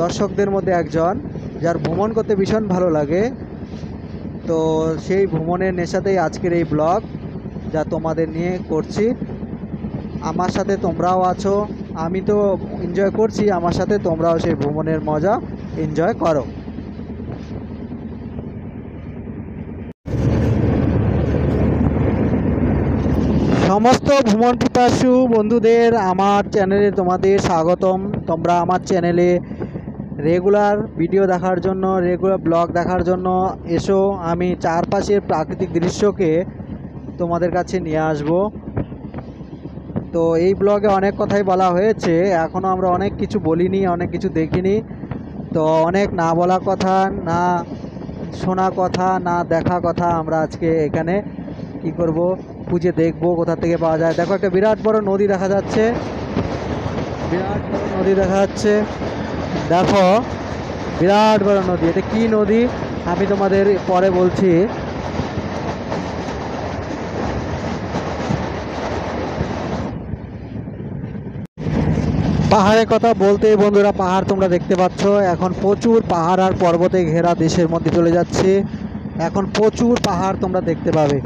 দর্শকদের মধ্যে একজন, যার ভ্রমণ করতে ভীষণ ভালো লাগে। তো সেই ভ্রমণের নেশাতেই আজকের এই ব্লগ যা তোমাদের নিয়ে করছি। আমার সাথে তোমরাও আছো, আমি তো এনজয় করছি, আমার সাথে তোমরাও সেই ভ্রমণের মজা এনজয় করো। সমস্ত ভ্রমণ পিপাসু বন্ধুদের আমার চ্যানেলে তোমাদের স্বাগতম। তোমরা আমার চ্যানেলে রেগুলার ভিডিও দেখার জন্য, রেগুলার ব্লগ দেখার জন্য এসো। আমি চারপাশের প্রাকৃতিক দৃশ্যকে তোমাদের কাছে নিয়ে আসব। তো এই ব্লগে অনেক কথাই বলা হয়েছে, এখনও আমরা অনেক কিছু বলিনি, অনেক কিছু দেখিনি। তো অনেক না বলা কথা, না শোনা কথা, না দেখা কথা আমরা আজকে এখানে কি করব, খুঁজে দেখব কোথা থেকে পাওয়া যায়। দেখো একটা বিরাট বড় নদী দেখা যাচ্ছে, বিরাট বড় নদী দেখা যাচ্ছে। দেখো বিরাট বড় নদী, এটা কি নদী আমি তোমাদের পরে বলছি। পাহাড়ের কথা বলতেই বন্ধুরা, পাহাড় তোমরা দেখতে পাচ্ছ, এখন প্রচুর পাহাড় আর পর্বতে ঘেরা দেশের মধ্যে চলে যাচ্ছে। এখন প্রচুর পাহাড় তোমরা দেখতে পাবে।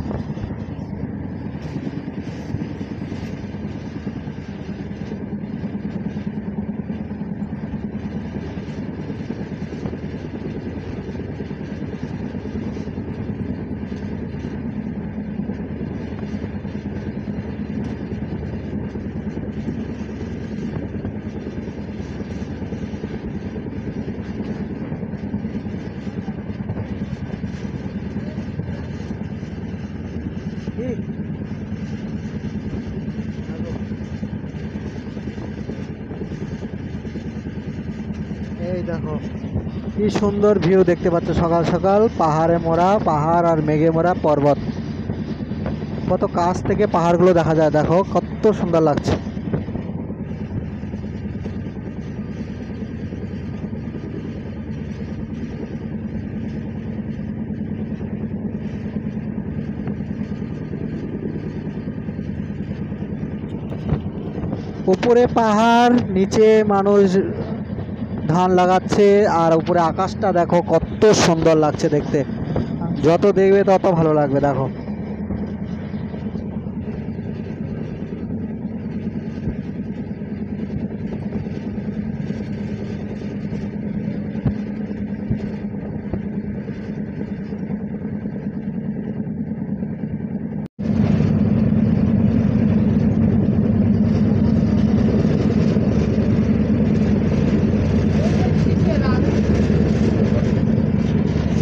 এই দেখো কি সুন্দর ভিউ দেখতে পাচ্ছ, সকাল সকাল পাহাড়ে মোড়া, পাহাড় আর মেঘে মোড়া পর্বত। কত কাছ থেকে পাহাড়গুলো দেখা যায়, দেখো কত সুন্দর লাগছে। উপরে পাহাড়, নিচে মানুষ ধান লাগাচ্ছে, আর উপরে আকাশটা দেখো কত সুন্দর লাগছে দেখতে। যত দেখবে তত ভালো লাগবে। দেখো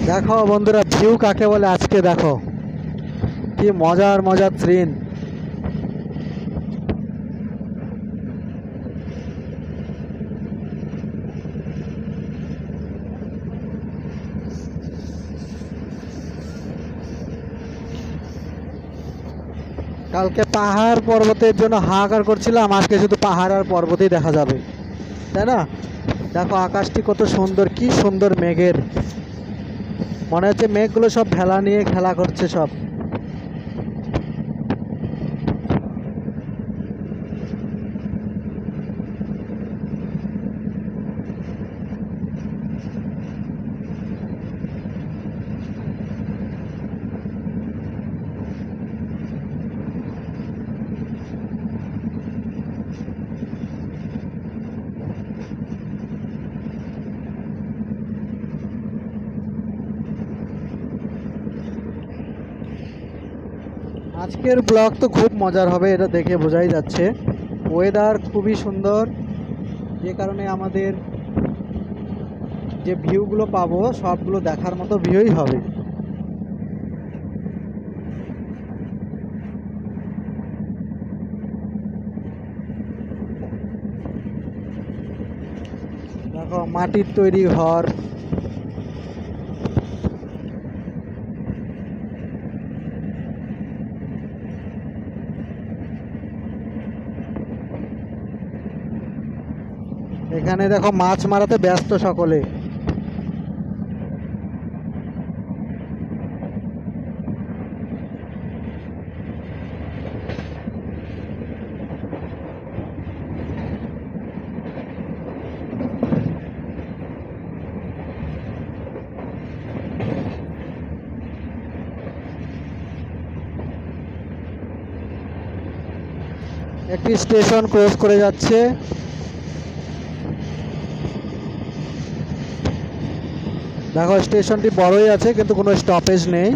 দেখো বন্ধুরা ভিউ কাকে বলে আজকে, দেখো কি মজার মজার সিন। কালকে পাহাড় পর্বতের জন্য হাহাকার করছিলাম, আজকে শুধু পাহাড় আর পর্বতই দেখা যাবে, তাই না? দেখো আকাশটি কত সুন্দর, কি সুন্দর মেঘের, মনে হচ্ছে মেঘগুলো সব ভেলা নিয়ে খেলা করছে সব। আজকের ব্লগ তো খুব মজার হবে, এটা দেখে বোঝাই যাচ্ছে। ওয়েদার খুবই সুন্দর, যে কারণে আমাদের যে ভিউগুলো পাবো সবগুলো দেখার মতো ভিউই হবে। দেখো মাটির তৈরি ঘর, এখানে দেখো মাছ মারাতে ব্যস্ত সকলে। একটি স্টেশন ক্রস করে যাচ্ছে। দেখো স্টেশনটি বড়ই আছে কিন্তু কোনো স্টপেজ নেই।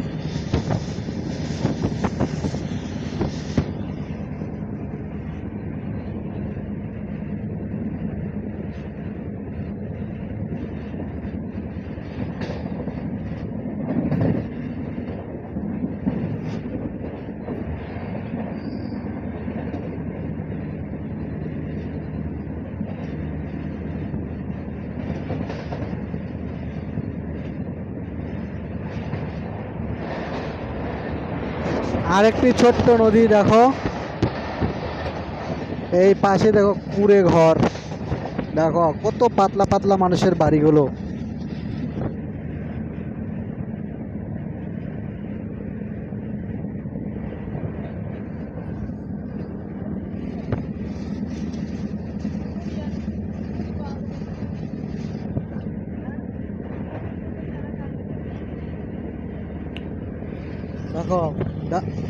আরেকটি ছোট্ট নদী দেখো, এই পাশে দেখো কুড়ে ঘর, দেখো কত পাতলা পাতলা মানুষের বাড়িগুলো। দেখো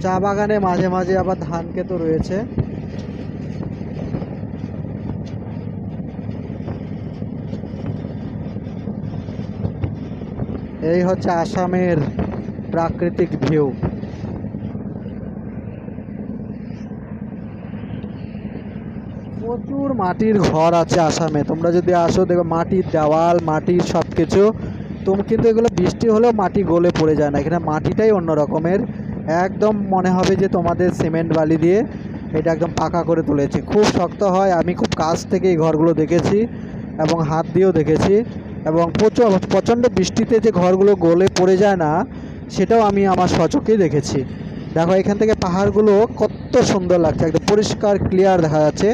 চা বাগানে মাঝে মাঝে আবার ধান ক্ষেতও রয়েছে। এই হচ্ছে আসামের প্রাকৃতিক ভিউ। প্রচুর মাটির ঘর আছে আসামে, তোমরা যদি আসো দেখো মাটির দেওয়াল, মাটির সব কিছু। তুমি কিন্তু এগুলো বৃষ্টি হলেও মাটি গলে পড়ে যায় না, এখানে মাটিটাই অন্য রকমের। একদম মনে হবে যে তোমাদের সিমেন্ট বালি দিয়ে এটা একদম পাকা করে তুলেছে, খুব শক্ত হয়। আমি খুব কাছ থেকে এই ঘরগুলো দেখেছি এবং হাত দিয়েও দেখেছি, এবং প্রচণ্ড বৃষ্টিতে যে ঘরগুলো গলে পড়ে যায় না, সেটাও আমি আমার স্বচক্ষেই দেখেছি। দেখো এখান থেকে পাহাড়গুলো কত সুন্দর লাগছে, একদম পরিষ্কার ক্লিয়ার দেখা যাচ্ছে।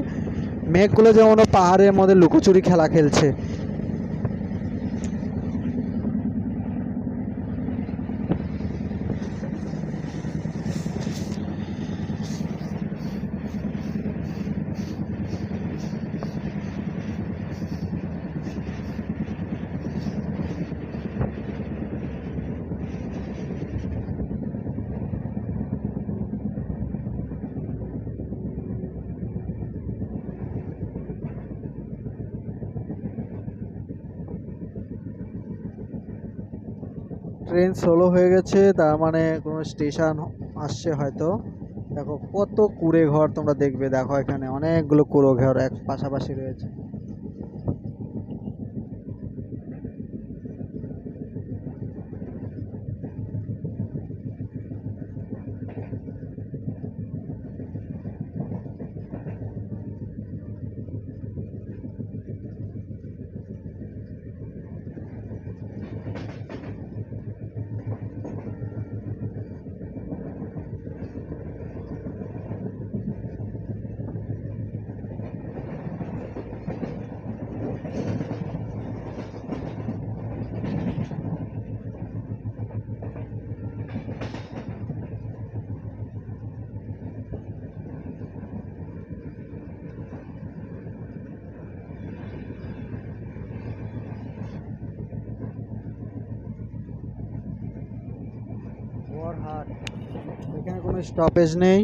মেঘগুলো যেমন পাহাড়ের মধ্যে লুকোচুরি খেলা খেলছে। ট্রেন স্লো হয়ে গেছে, তার মানে কোনো স্টেশন আসছে হয়তো। দেখো কত কুড়ে ঘর তোমরা দেখবে, দেখো এখানে অনেকগুলো কুড়ো ঘর এক পাশাপাশি রয়েছে। বরহাট, এখানে কোনো স্টপেজ নেই।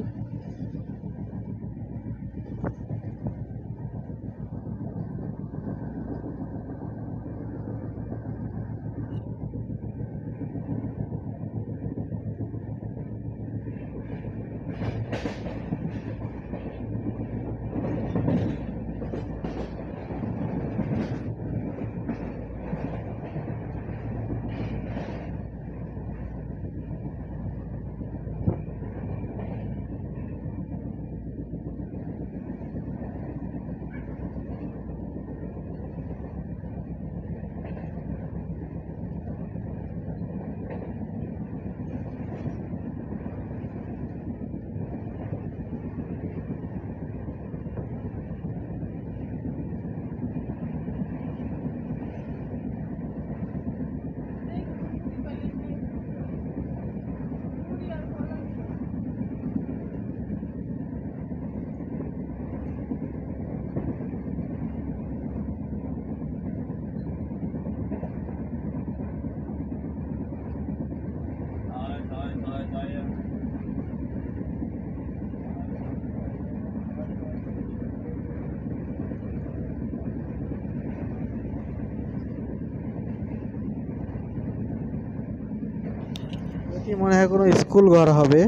কি মনে হয় কোনো স্কুল ঘর হবে।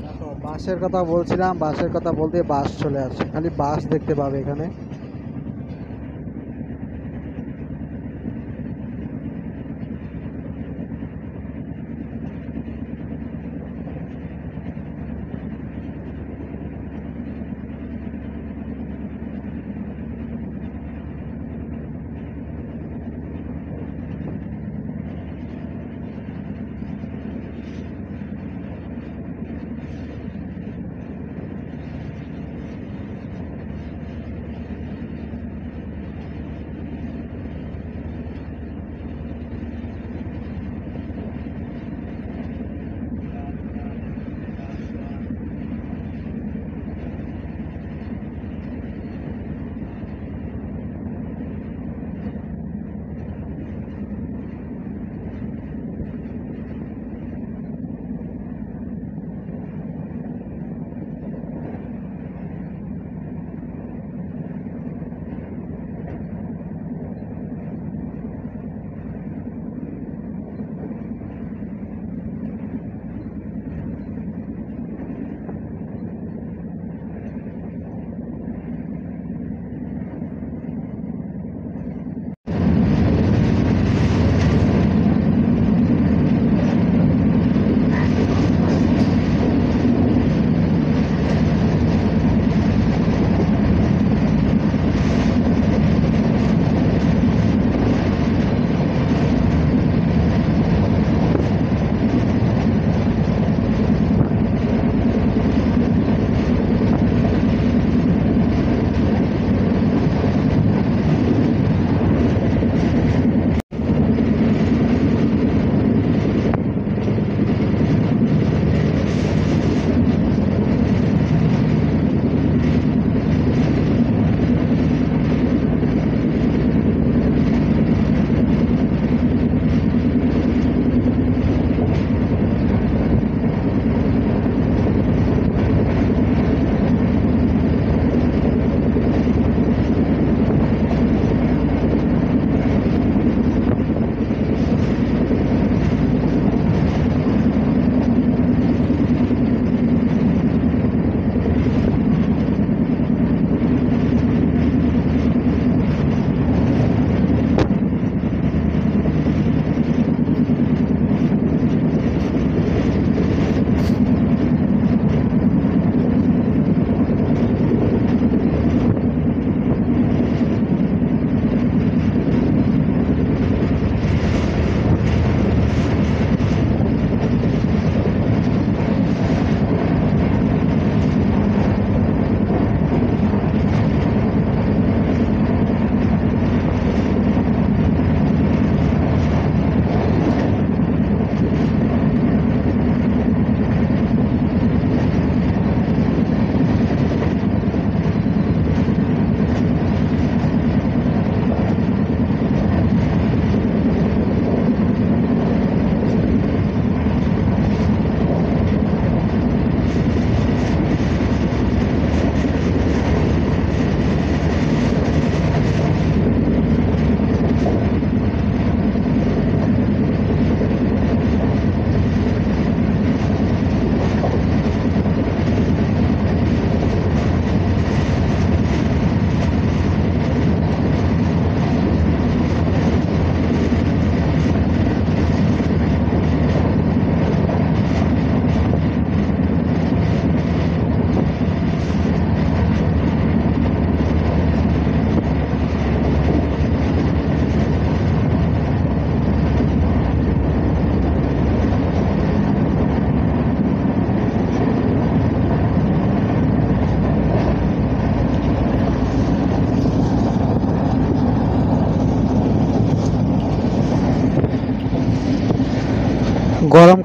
দেখো বাসের কথা বলছিলাম, বাসের কথা বলতে বাস চলে আসছে, খালি বাস দেখতে পাবে এখানে।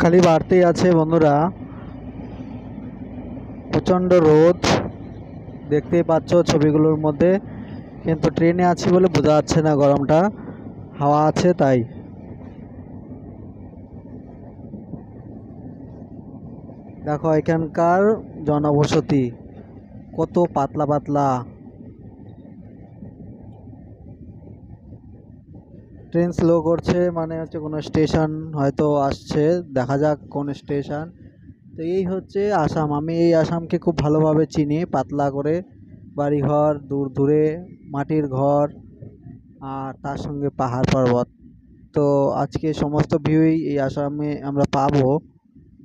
খালি বাড়তেই আছে বন্ধুরা, প্রচণ্ড রোদ দেখতেই পাচ্ছ ছবিগুলোর মধ্যে, কিন্তু ট্রেনে আছি বলে বোঝা যাচ্ছে না গরমটা, হাওয়া আছে তাই। দেখো এখানকার জনবসতি কত পাতলা পাতলা। ট্রেন স্লো করছে মানে হচ্ছে কোনো স্টেশন হয়তো আসছে, দেখা যাক কোন স্টেশন। তো এই হচ্ছে আসাম, আমি এই আসামকে খুব ভালোভাবে চিনি, পাতলা করে বাড়িঘর, দূর দূরে মাটির ঘর, আর তার সঙ্গে পাহাড় পর্বত। তো আজকে সমস্ত ভিউই এই আসামে আমরা পাবো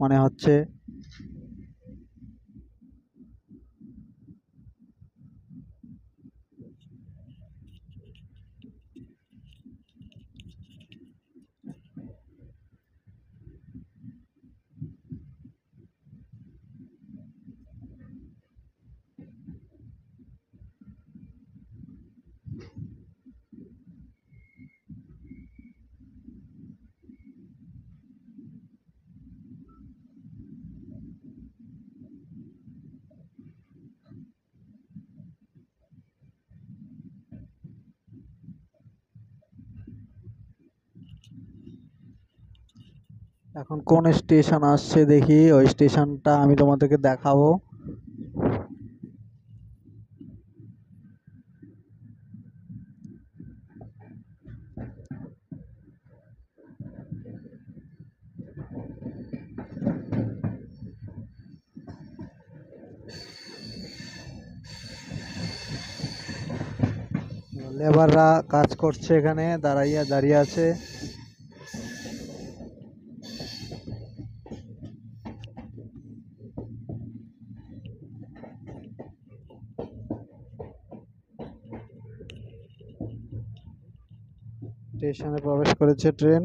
মনে হচ্ছে। এখন কোন স্টেশন আসছে দেখি, ওই স্টেশনটা আমি তোমাদেরকে দেখাবো। লেবাররা কাজ করছে, এখানে দাঁড়িয়ে আছে। স্টেশনে প্রবেশ করেছে ট্রেন।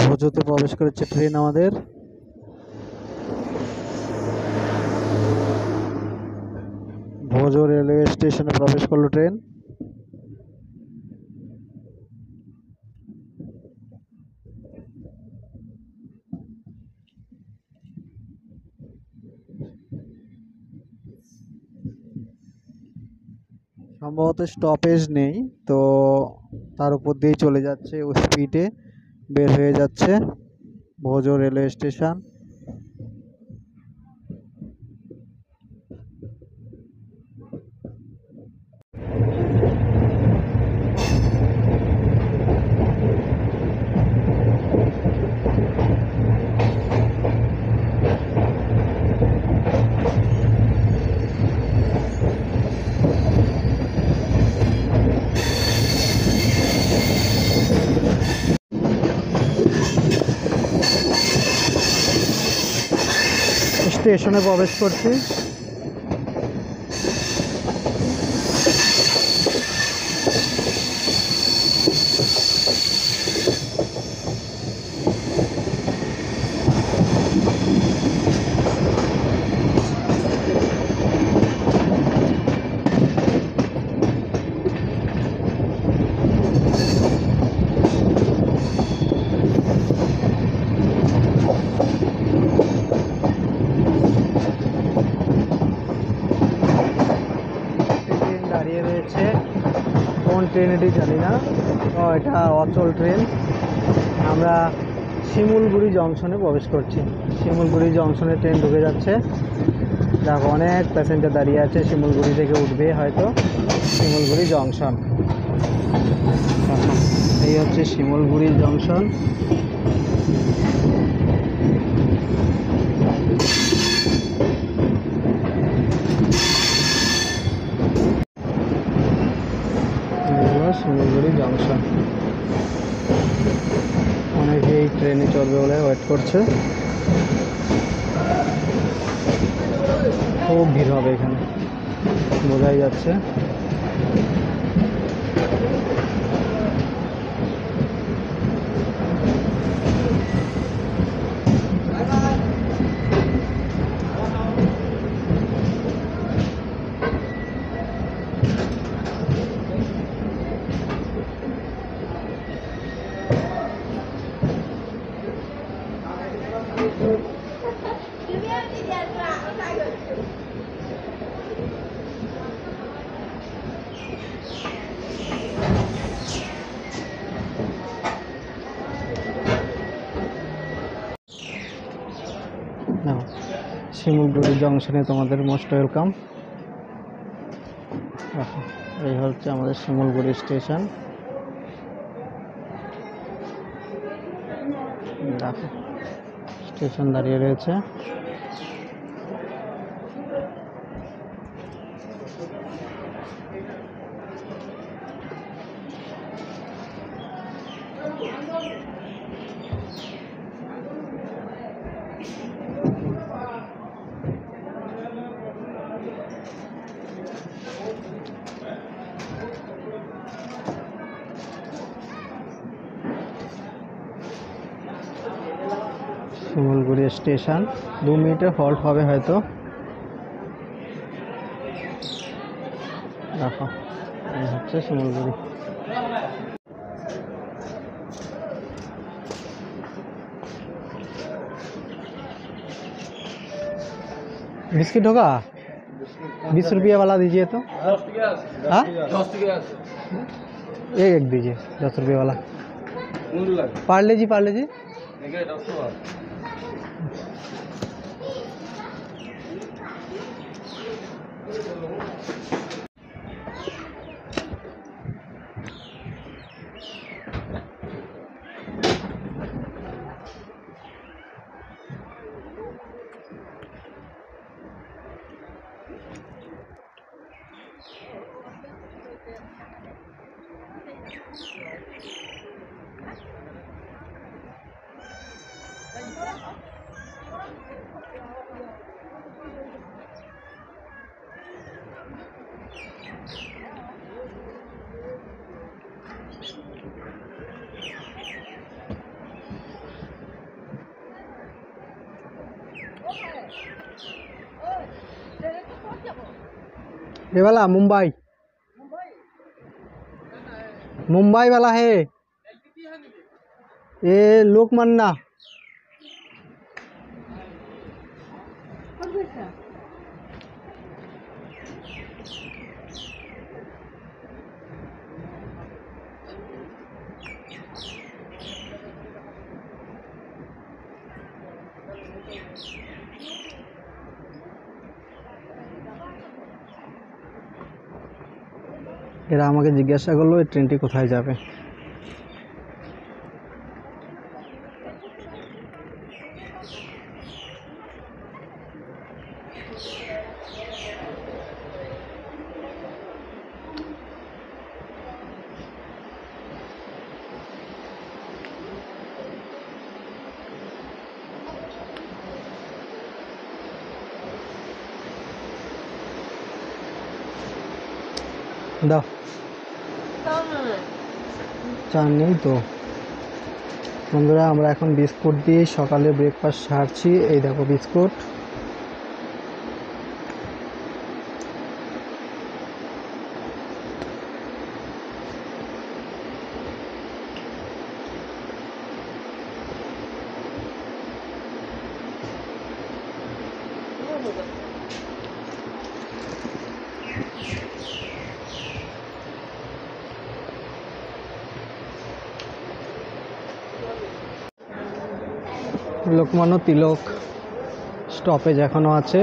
ভোজোতে প্রবেশ করেছে ট্রেন আমাদের। ভোজো রেলওয়ে স্টেশনে প্রবেশ করলো ট্রেন। সম্ভবত স্টপেজ নেই, তো তার উপর দিয়েই চলে যাচ্ছে, ও স্পিডে বের হয়ে যাচ্ছে ভোজো রেলওয়ে স্টেশন। স্টেশনে প্রবেশ করছি। দাঁড়িয়ে রয়েছে, কোন ট্রেন এটি জানি না। ও এটা অচল ট্রেন। আমরা শিমুলগুড়ি জংশনে প্রবেশ করছি। শিমুলগুড়ি জংশনে ট্রেন ঢুকে যাচ্ছে। দেখো অনেক প্যাসেঞ্জার দাঁড়িয়ে আছে, শিমুলগুড়ি থেকে উঠবে হয়তো। শিমুলগুড়ি জংশন, এই হচ্ছে শিমুলগুড়ি জংশন। শিমুলগুড়ি জংশন, অনেকে এই ট্রেনে চড়বে বলে ওয়েট করছে। খুব ভিড় হবে এখানে, বোঝাই যাচ্ছে। শিমুলগুড়ি জংশনে তোমাদের মোস্ট ওয়েলকাম। এই হচ্ছে আমাদের শিমুলগুড়ি স্টেশন। দেখো স্টেশন দাঁড়িয়ে রয়েছে। শিমুলগুড়ি স্টেশন 2 মিনিটের হল্ট হবে হয়তো। দেখো এই হচ্ছে শিমুলগুড়ি। बिस्किट होगा 20 रुपया वाला दीजिए तो। हाँ 1 दीजिए 10 रुपये वाला। पार्ले जी पार्ले जी। ये वाला मुंबई मुंबई वाला है ये लोकमान्ना। এরা আমাকে জিজ্ঞাসা করলো এই ট্রেনটি কোথায় যাবে। দাও চা নেই তো। বন্ধুরা আমরা এখন বিস্কুট দিয়ে সকালে ব্রেকফাস্ট সারছি। এই দেখো বিস্কুট। লোকমান্য তিলক স্টপেজ এখনও আছে,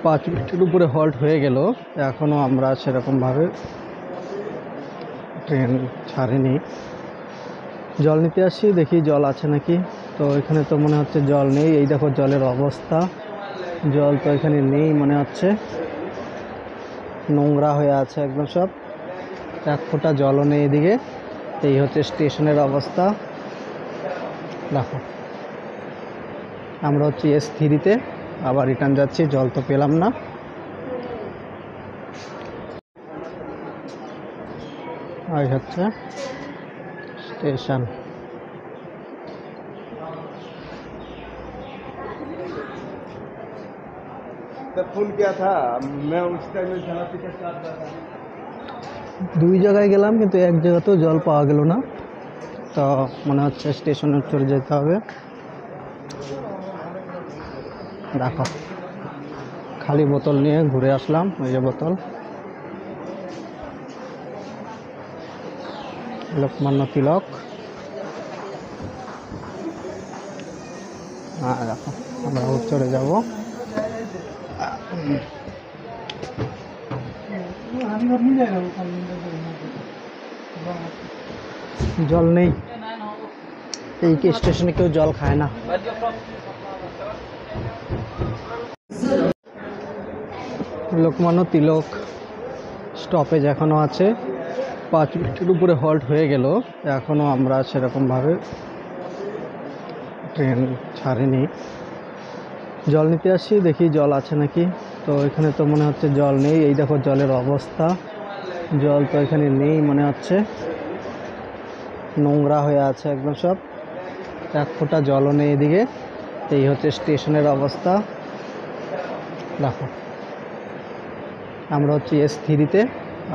5 মিনিটের উপরে হল্ট হয়ে গেল, এখনও আমরা সেরকমভাবে ট্রেন ছাড়েনি। জল নিতে আসছি, দেখি জল আছে নাকি। তো এখানে তো মনে হচ্ছে জল নেই। এই দেখো জলের অবস্থা, জল তো এখানে নেই মনে হচ্ছে, নোংরা হয়ে আছে একদম সব, 1 ফোঁটা জলও নেই এদিকে। এই হচ্ছে স্টেশনের অবস্থা। দেখো আমরা হচ্ছে S3-তে আবার রিটার্ন যাচ্ছি, জল তো পেলাম না। এই হচ্ছে स्टेशन। तब फोन किया था मैं उस टाइम में जहाँ टिकट काट रहा था। 2 জায়গায় গেলাম কিন্তু এক জায়গাতেও জল পাওয়া গেল না। তো মনে হচ্ছে স্টেশনে চলে যেতে হবে। দেখো খালি বোতল নিয়ে ঘুরে আসলাম। ওই যে বোতল, লোকমান্য তিলক। দেখো আমরা চলে যাব। জল নেই, এই স্টেশনে কেউ জল খায় না। লোকমান্য তিলক স্টপেজ এখনো আছে, 5 মিনিটের উপরে হল্ট হয়ে গেল, এখনো আমরা সেরকমভাবে ট্রেন ছাড়েনি। জল নিতে আসছি, দেখি জল আছে নাকি। তো এখানে তো মনে হচ্ছে জল নেই। এই দেখো জলের অবস্থা, জল তো এখানে নেই মনে হচ্ছে, নোংরা হয়ে আছে একদম সব, এক ফোঁটা জলও নেই এদিকে। এই হচ্ছে স্টেশনের অবস্থা। দেখো আমরা হচ্ছে S3-তে,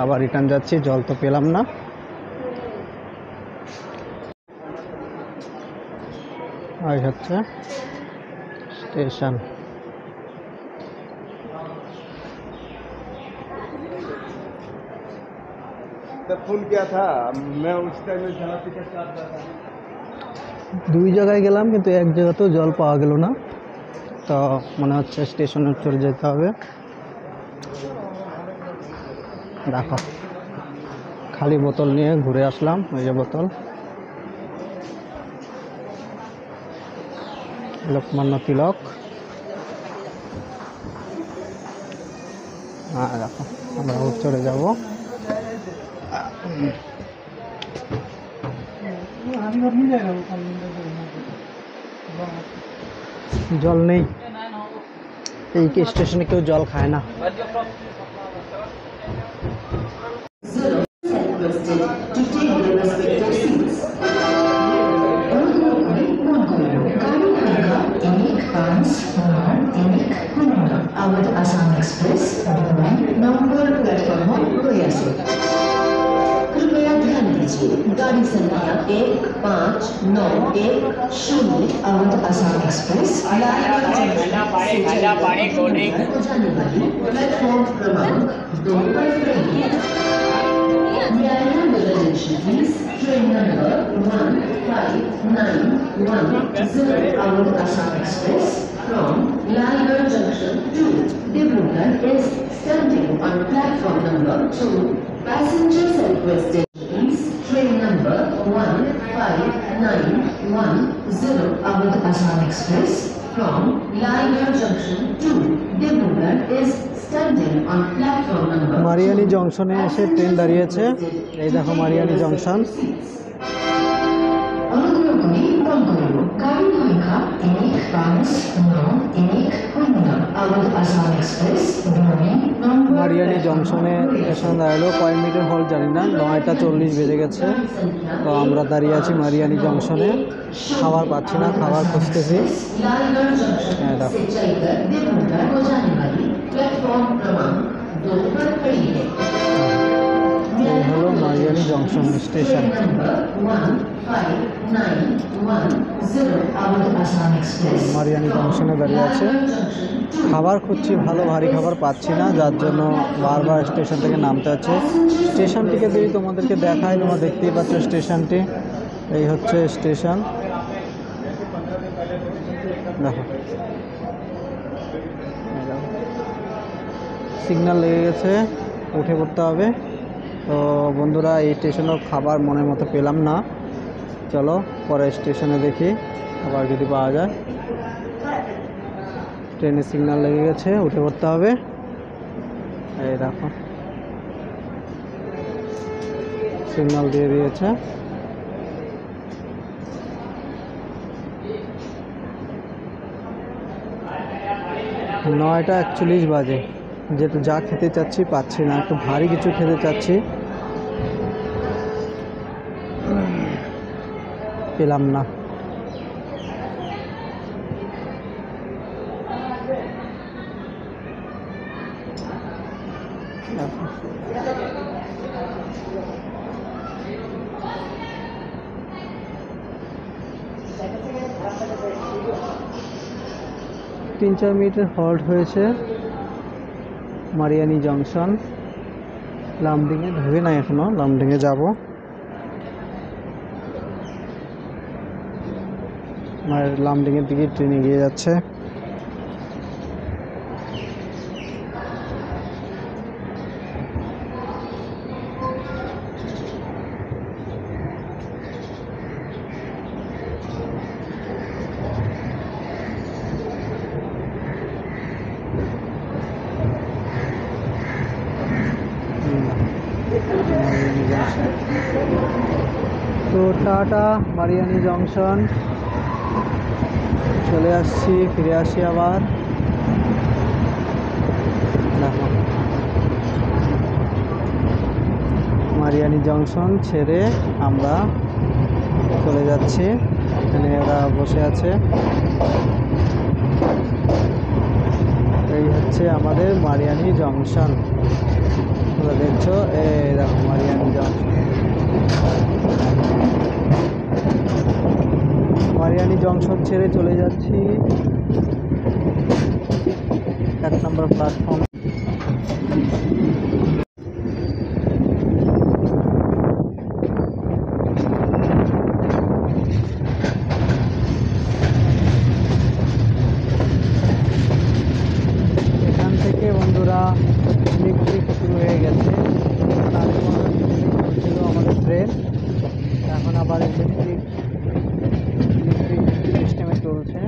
আবার রিটার্ন যাচ্ছি, জল তো পেলাম না। এই হচ্ছে স্টেশন। तब फोन किया था, मैं उस टाइम में जहाँ टिकट काट रहा था। 2 জায়গায় গেলাম কিন্তু এক জায়গাতেও জল পাওয়া গেল না। তো মনে হচ্ছে স্টেশনে চলে যেতে হবে। দেখো খালি বোতল নিয়ে ঘুরে আসলাম, ওই যে বোতল। লোকমান্য তিলক। দেখো আমরা চলে যাব। জল নেই, এই স্টেশনে কেউ জল খায় না। Our Assam Express number platform पर আছে। कृपया ध्यान दीजिए, गाड़ी संख्या 1591 अवध असम एक्सप्रेस जाने वाली प्लेटफॉर्म क्रमांक 2 पर खड़ी है। Please, train number 1591 Awadh Assam Express from Lalgarh Junction to Dibrugarh is standing on platform number 2. Passengers are requested please train number 1591 Awadh Assam Express from Lalgarh Junction to Dibrugarh is standing on platform number 2. মারিয়ানি জংশনে এসে train দাঁড়িয়েছে। এই দেখো মারিয়ানি junction. মারিয়ানি জংশনে station দাঁড়ালো, কয় মিনিটের halt জানি না, 9টা 40 বেজে গেছে। তো আমরা দাঁড়িয়ে আছি মারিয়ানি জংশনে, খাবার পাচ্ছি না, খাবার খুঁজতেছি। দেখো এই হলো মারিয়ানি জংশন স্টেশন। মারিয়ানি জংশনে দাঁড়িয়ে আছে, খাবার খুঁজছি, ভালো ভারী খাবার পাচ্ছি না, যার জন্য বারবার স্টেশন থেকে নামতে হচ্ছে। স্টেশনটিকে যদি তোমাদেরকে দেখায়, তোমরা দেখতেই পাচ্ছ স্টেশনটি। এই হচ্ছে স্টেশন, দেখো সিগন্যাল লেগে গেছে, উঠে পড়তে হবে। তো বন্ধুরা এই স্টেশনেও খাবার মনের মতো পেলাম না, চলো পরে স্টেশনে দেখি আবার যদি পাওয়া যায়। ট্রেনের সিগন্যাল লেগে গেছে, উঠে পড়তে হবে। এই দেখো সিগন্যাল দিয়ে দিয়েছে। নয়টা 41 বাজে, যেটা যা খেতে চাচ্ছি পাচ্ছি না, একটু ভারী কিছু খেতে চাচ্ছি, পেলাম না। তিন 4 মিনিটের হল্ট হয়েছে মারিয়ানি জংশন। লামডিংয়ে ঢুকে নাই এখনো, লামডিংয়ে যাব। লামডিংয়ের দিকে ট্রেন এগিয়ে যাচ্ছে। তো টাটা মারিয়ানি জংশন চলে আসছি, ফিরে আসি আবার। দেখো মারিয়ানি জংশন ছেড়ে আমরা চলে যাচ্ছি, এখানে ওরা বসে আছে। এই হচ্ছে আমাদের মারিয়ানি জংশন, তোমরা দেখছো, এই দেখো মারিয়ানি জংশন। মারিয়ানি জংশন ছেড়ে চলে যাচ্ছি 1 নম্বর প্ল্যাটফর্ম। এখান থেকে বন্ধুরা ইলেকট্রিক শুরু হয়ে গেছে। আগে ছিল আমাদের ট্রেন, এখন আবার ইলেকট্রিক সিস্টেমে চলছে।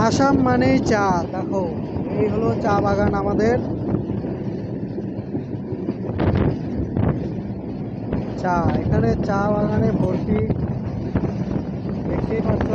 আসাম মানেই চা, দেখো এই হলো চা বাগান আমাদের। চা, এখানে চা বাগানে ভর্তি, দেখতেই পাচ্ছ।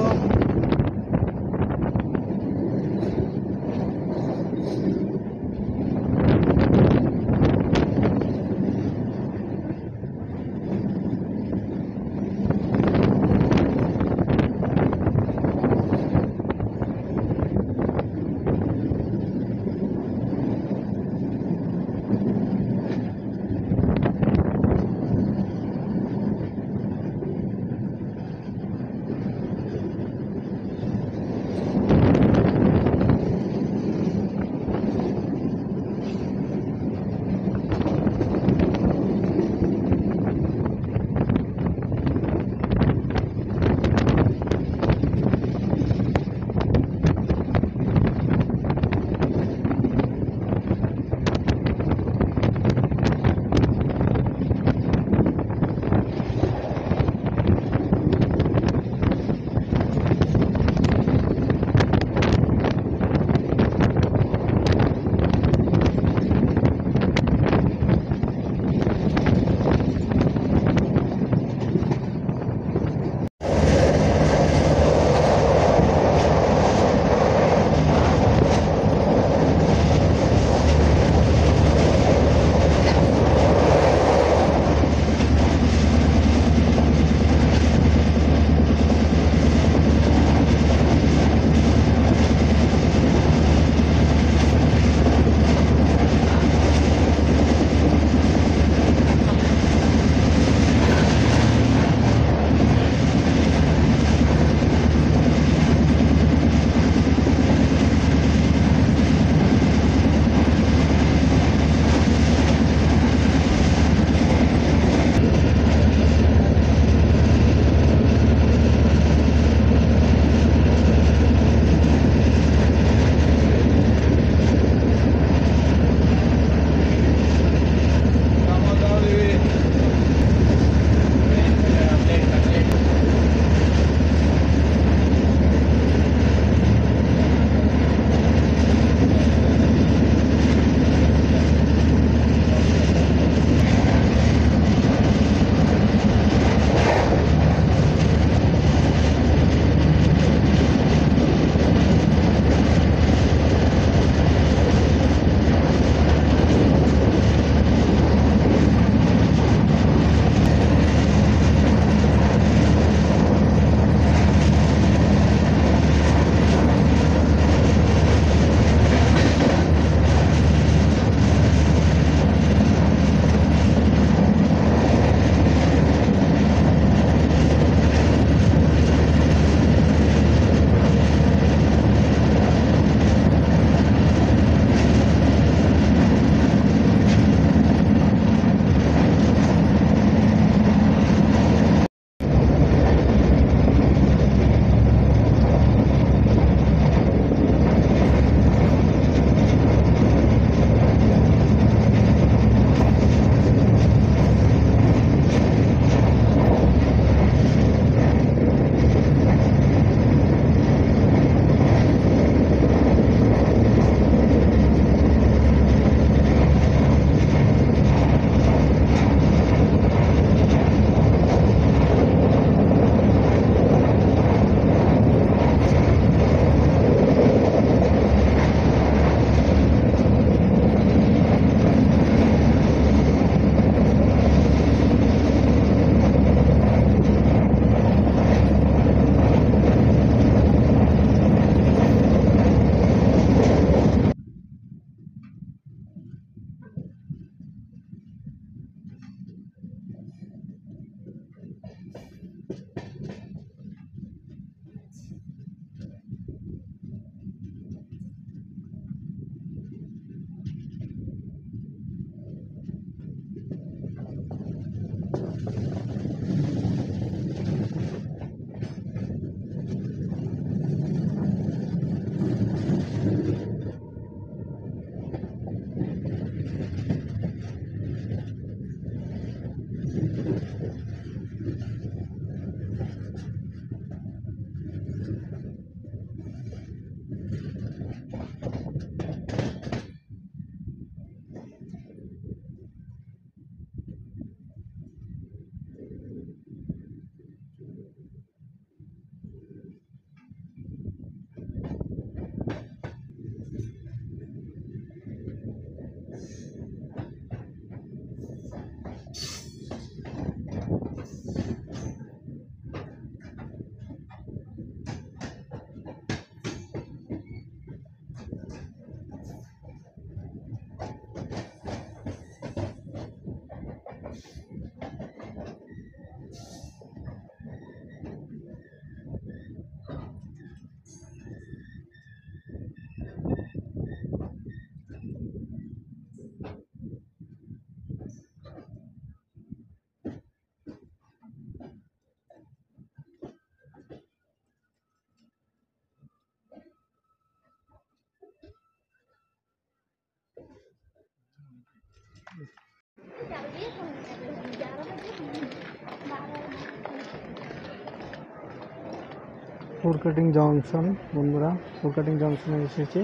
ফুরকাটিং জংশন বন্ধুরা, ফুরকাটিং জংশনে এসেছি।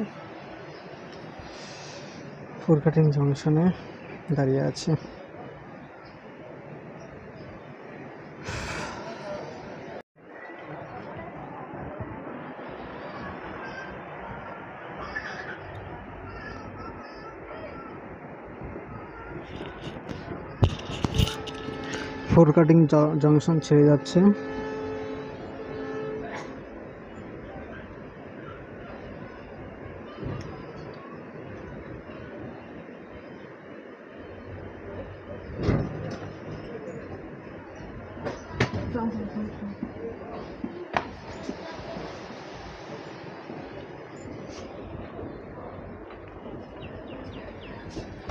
ফুরকাটিং জংশনে দাঁড়িয়ে আছি। ফুরকাটিং জংশন ছেড়ে যাচ্ছে।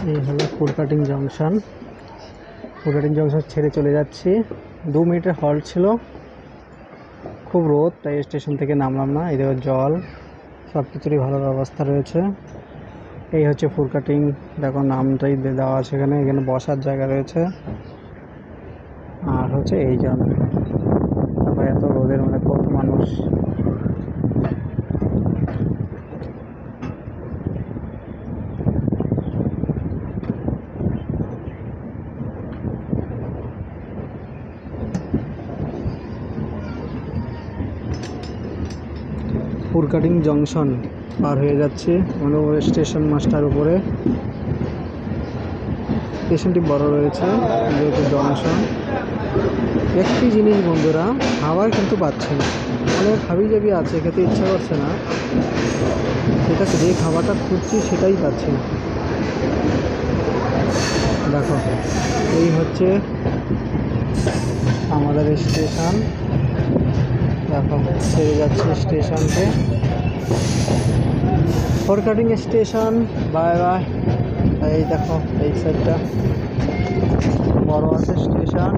এই হলো ফুরকাটিং জংশন। ফুরকাটিং জংশন ছেড়ে চলে যাচ্ছি। 2 মিনিটের হল্ট ছিল, খুব রোদ তাই স্টেশন থেকে নামলাম না। এদের জল সব কিছুরই ভালো ব্যবস্থা রয়েছে। এই হচ্ছে ফুরকাটিং, দেখো নামটাই দেওয়া আছে এখানে। এখানে বসার জায়গা রয়েছে। আর হচ্ছে এই জন, তারপর এত রোদের মধ্যে কত মানুষ। ফুরকাটিং জংশন পার হয়ে যাচ্ছে মানে স্টেশন মাস্টার উপরে। স্টেশনটি বড় রয়েছে যেহেতু জংশন। একটি জিনিস বন্ধুরা, খাবার কিন্তু পাচ্ছে না। অনেক হাবি জাবি আছে, খেতে ইচ্ছা করছে না, ঠিক আছে, যে খাবারটা খুঁজছি সেটাই পাচ্ছি না। দেখো এই হচ্ছে আমাদের স্টেশন। দেখো ছেড়ে যাচ্ছে স্টেশনকে। ফুরকাটিং স্টেশন, বাই বাই। এই দেখো এই সাইডটা বড় আছে স্টেশন।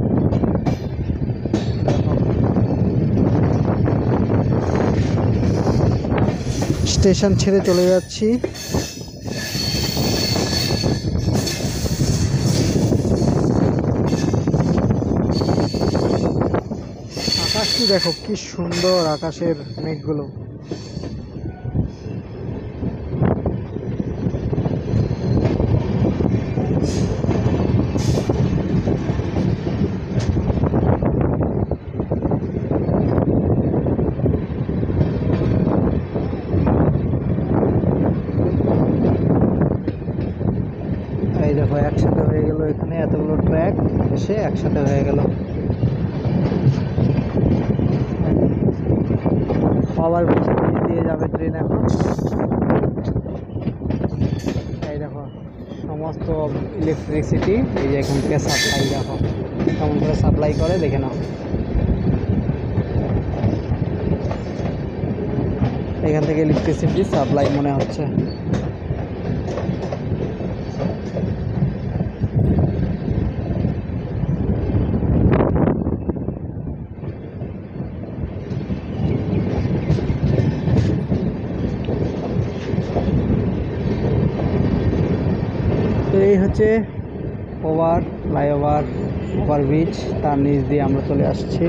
দেখো স্টেশন ছেড়ে চলে যাচ্ছি। আকাশটি দেখো কি সুন্দর, আকাশের মেঘগুলো। এই দেখো একসাথে হয়ে গেল, এখানে এতগুলো ট্র্যাক এসে একসাথে হয়ে গেল। আবার দিয়ে যাবে ট্রেন এখন। এই দেখো সমস্ত ইলেকট্রিসিটি এই যে এখান থেকে সাপ্লাই, দেখো কেমন করে সাপ্লাই করে দেখে নাও। এখান থেকে ইলেকট্রিসিটি সাপ্লাই মনে হচ্ছে। তো এই হচ্ছে ফ্লাইওভার ওভারব্রিজ, তার নিচ দিয়ে আমরা চলে আসছি।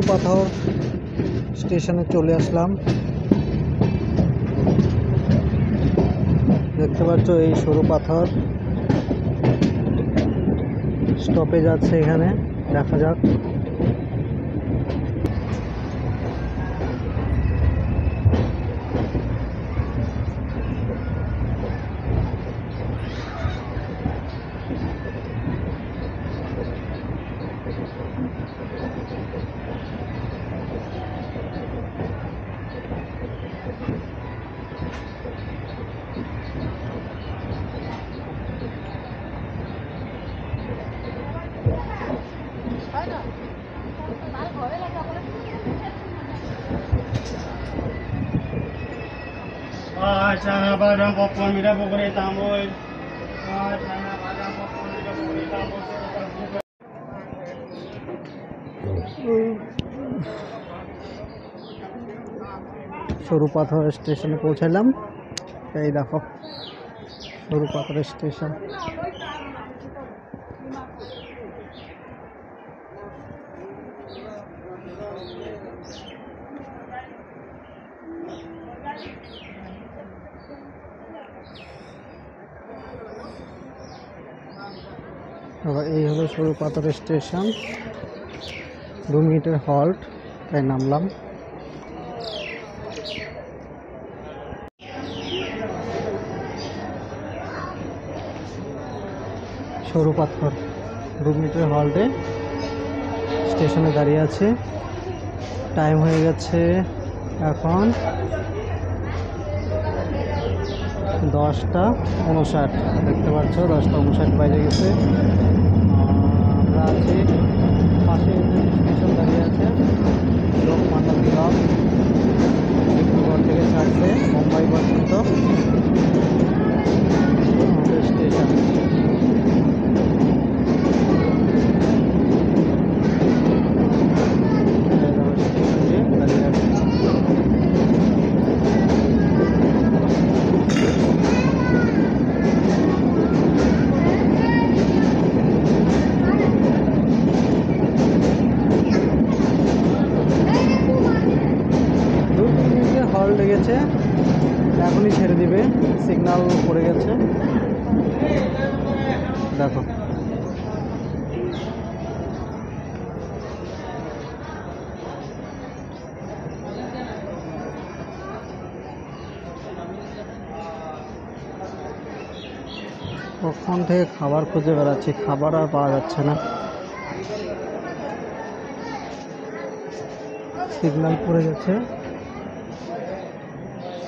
পাথর স্টেশনে চলে আসলাম। দেখতে পাচ্ছ এই সরু পাথর স্টপেজ আছে এখানে, দেখা যাক। Chana badam popcorn mira pokore tamboy. Chana badam popcorn mira pokore tamboy. সরু পাথর স্টেশনে পৌঁছালাম। এই দেখো সরু পাথর স্টেশন। এই হলো সরু পাথর স্টেশন, 2 মিনিটের হল্ট, তাই নামলাম। সরু পাথর 2 মিনিটের হল্টে স্টেশনে দাঁড়িয়ে আছে। টাইম হয়ে গেছে এখন 10:59। দেখতে পাচ্ছ 10:59 বাজে গেছে। আমরা আছি পাশে স্টেশন দাঁড়িয়ে আছে লোকমান্য তিলক, ডিব্রুগড় থেকে ছাড়ছে মুম্বাই পর্যন্ত আমাদের স্টেশন। দাঁড়িয়ে আছে। 2-3 মিনিটের হল লেগেছে, এখনই ছেড়ে দিবে, সিগন্যাল পড়ে গেছে। দেখো কখন থেকে খাবার খুঁজে বেড়াচ্ছি, খাবার আর পাওয়া যাচ্ছে না। সিগন্যাল পড়ে গেছে,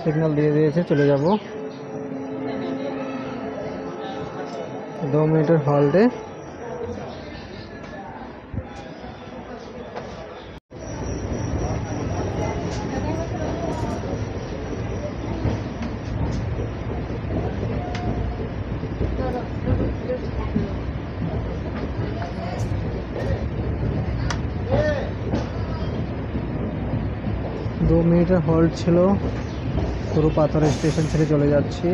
সিগন্যাল দিয়ে দিয়েছে, চলে যাব। 2 মিনিটের হল্টে। দু মিনিটের হল্ট ছিল, পুরো পাথর স্টেশন ছেড়ে চলে যাচ্ছি।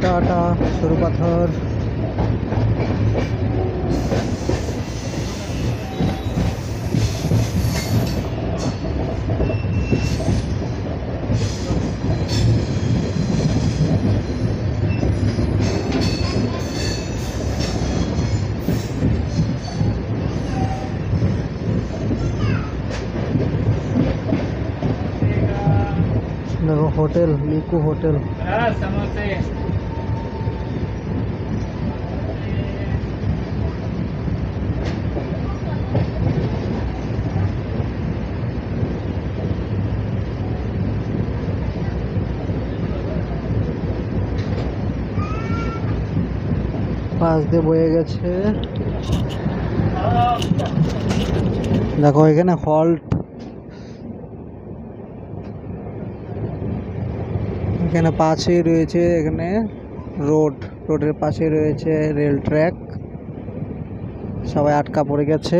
টাটা সরু পাথর। देखो होटल लीकू होटल। समोसे পাশ দিয়ে বয়ে গেছে। দেখো এখানে হল্ট এখানে পাশেই রয়েছে এখানে রোডের পাশে রয়েছে রেল ট্র্যাক, সবাই আটকা পড়ে গেছে।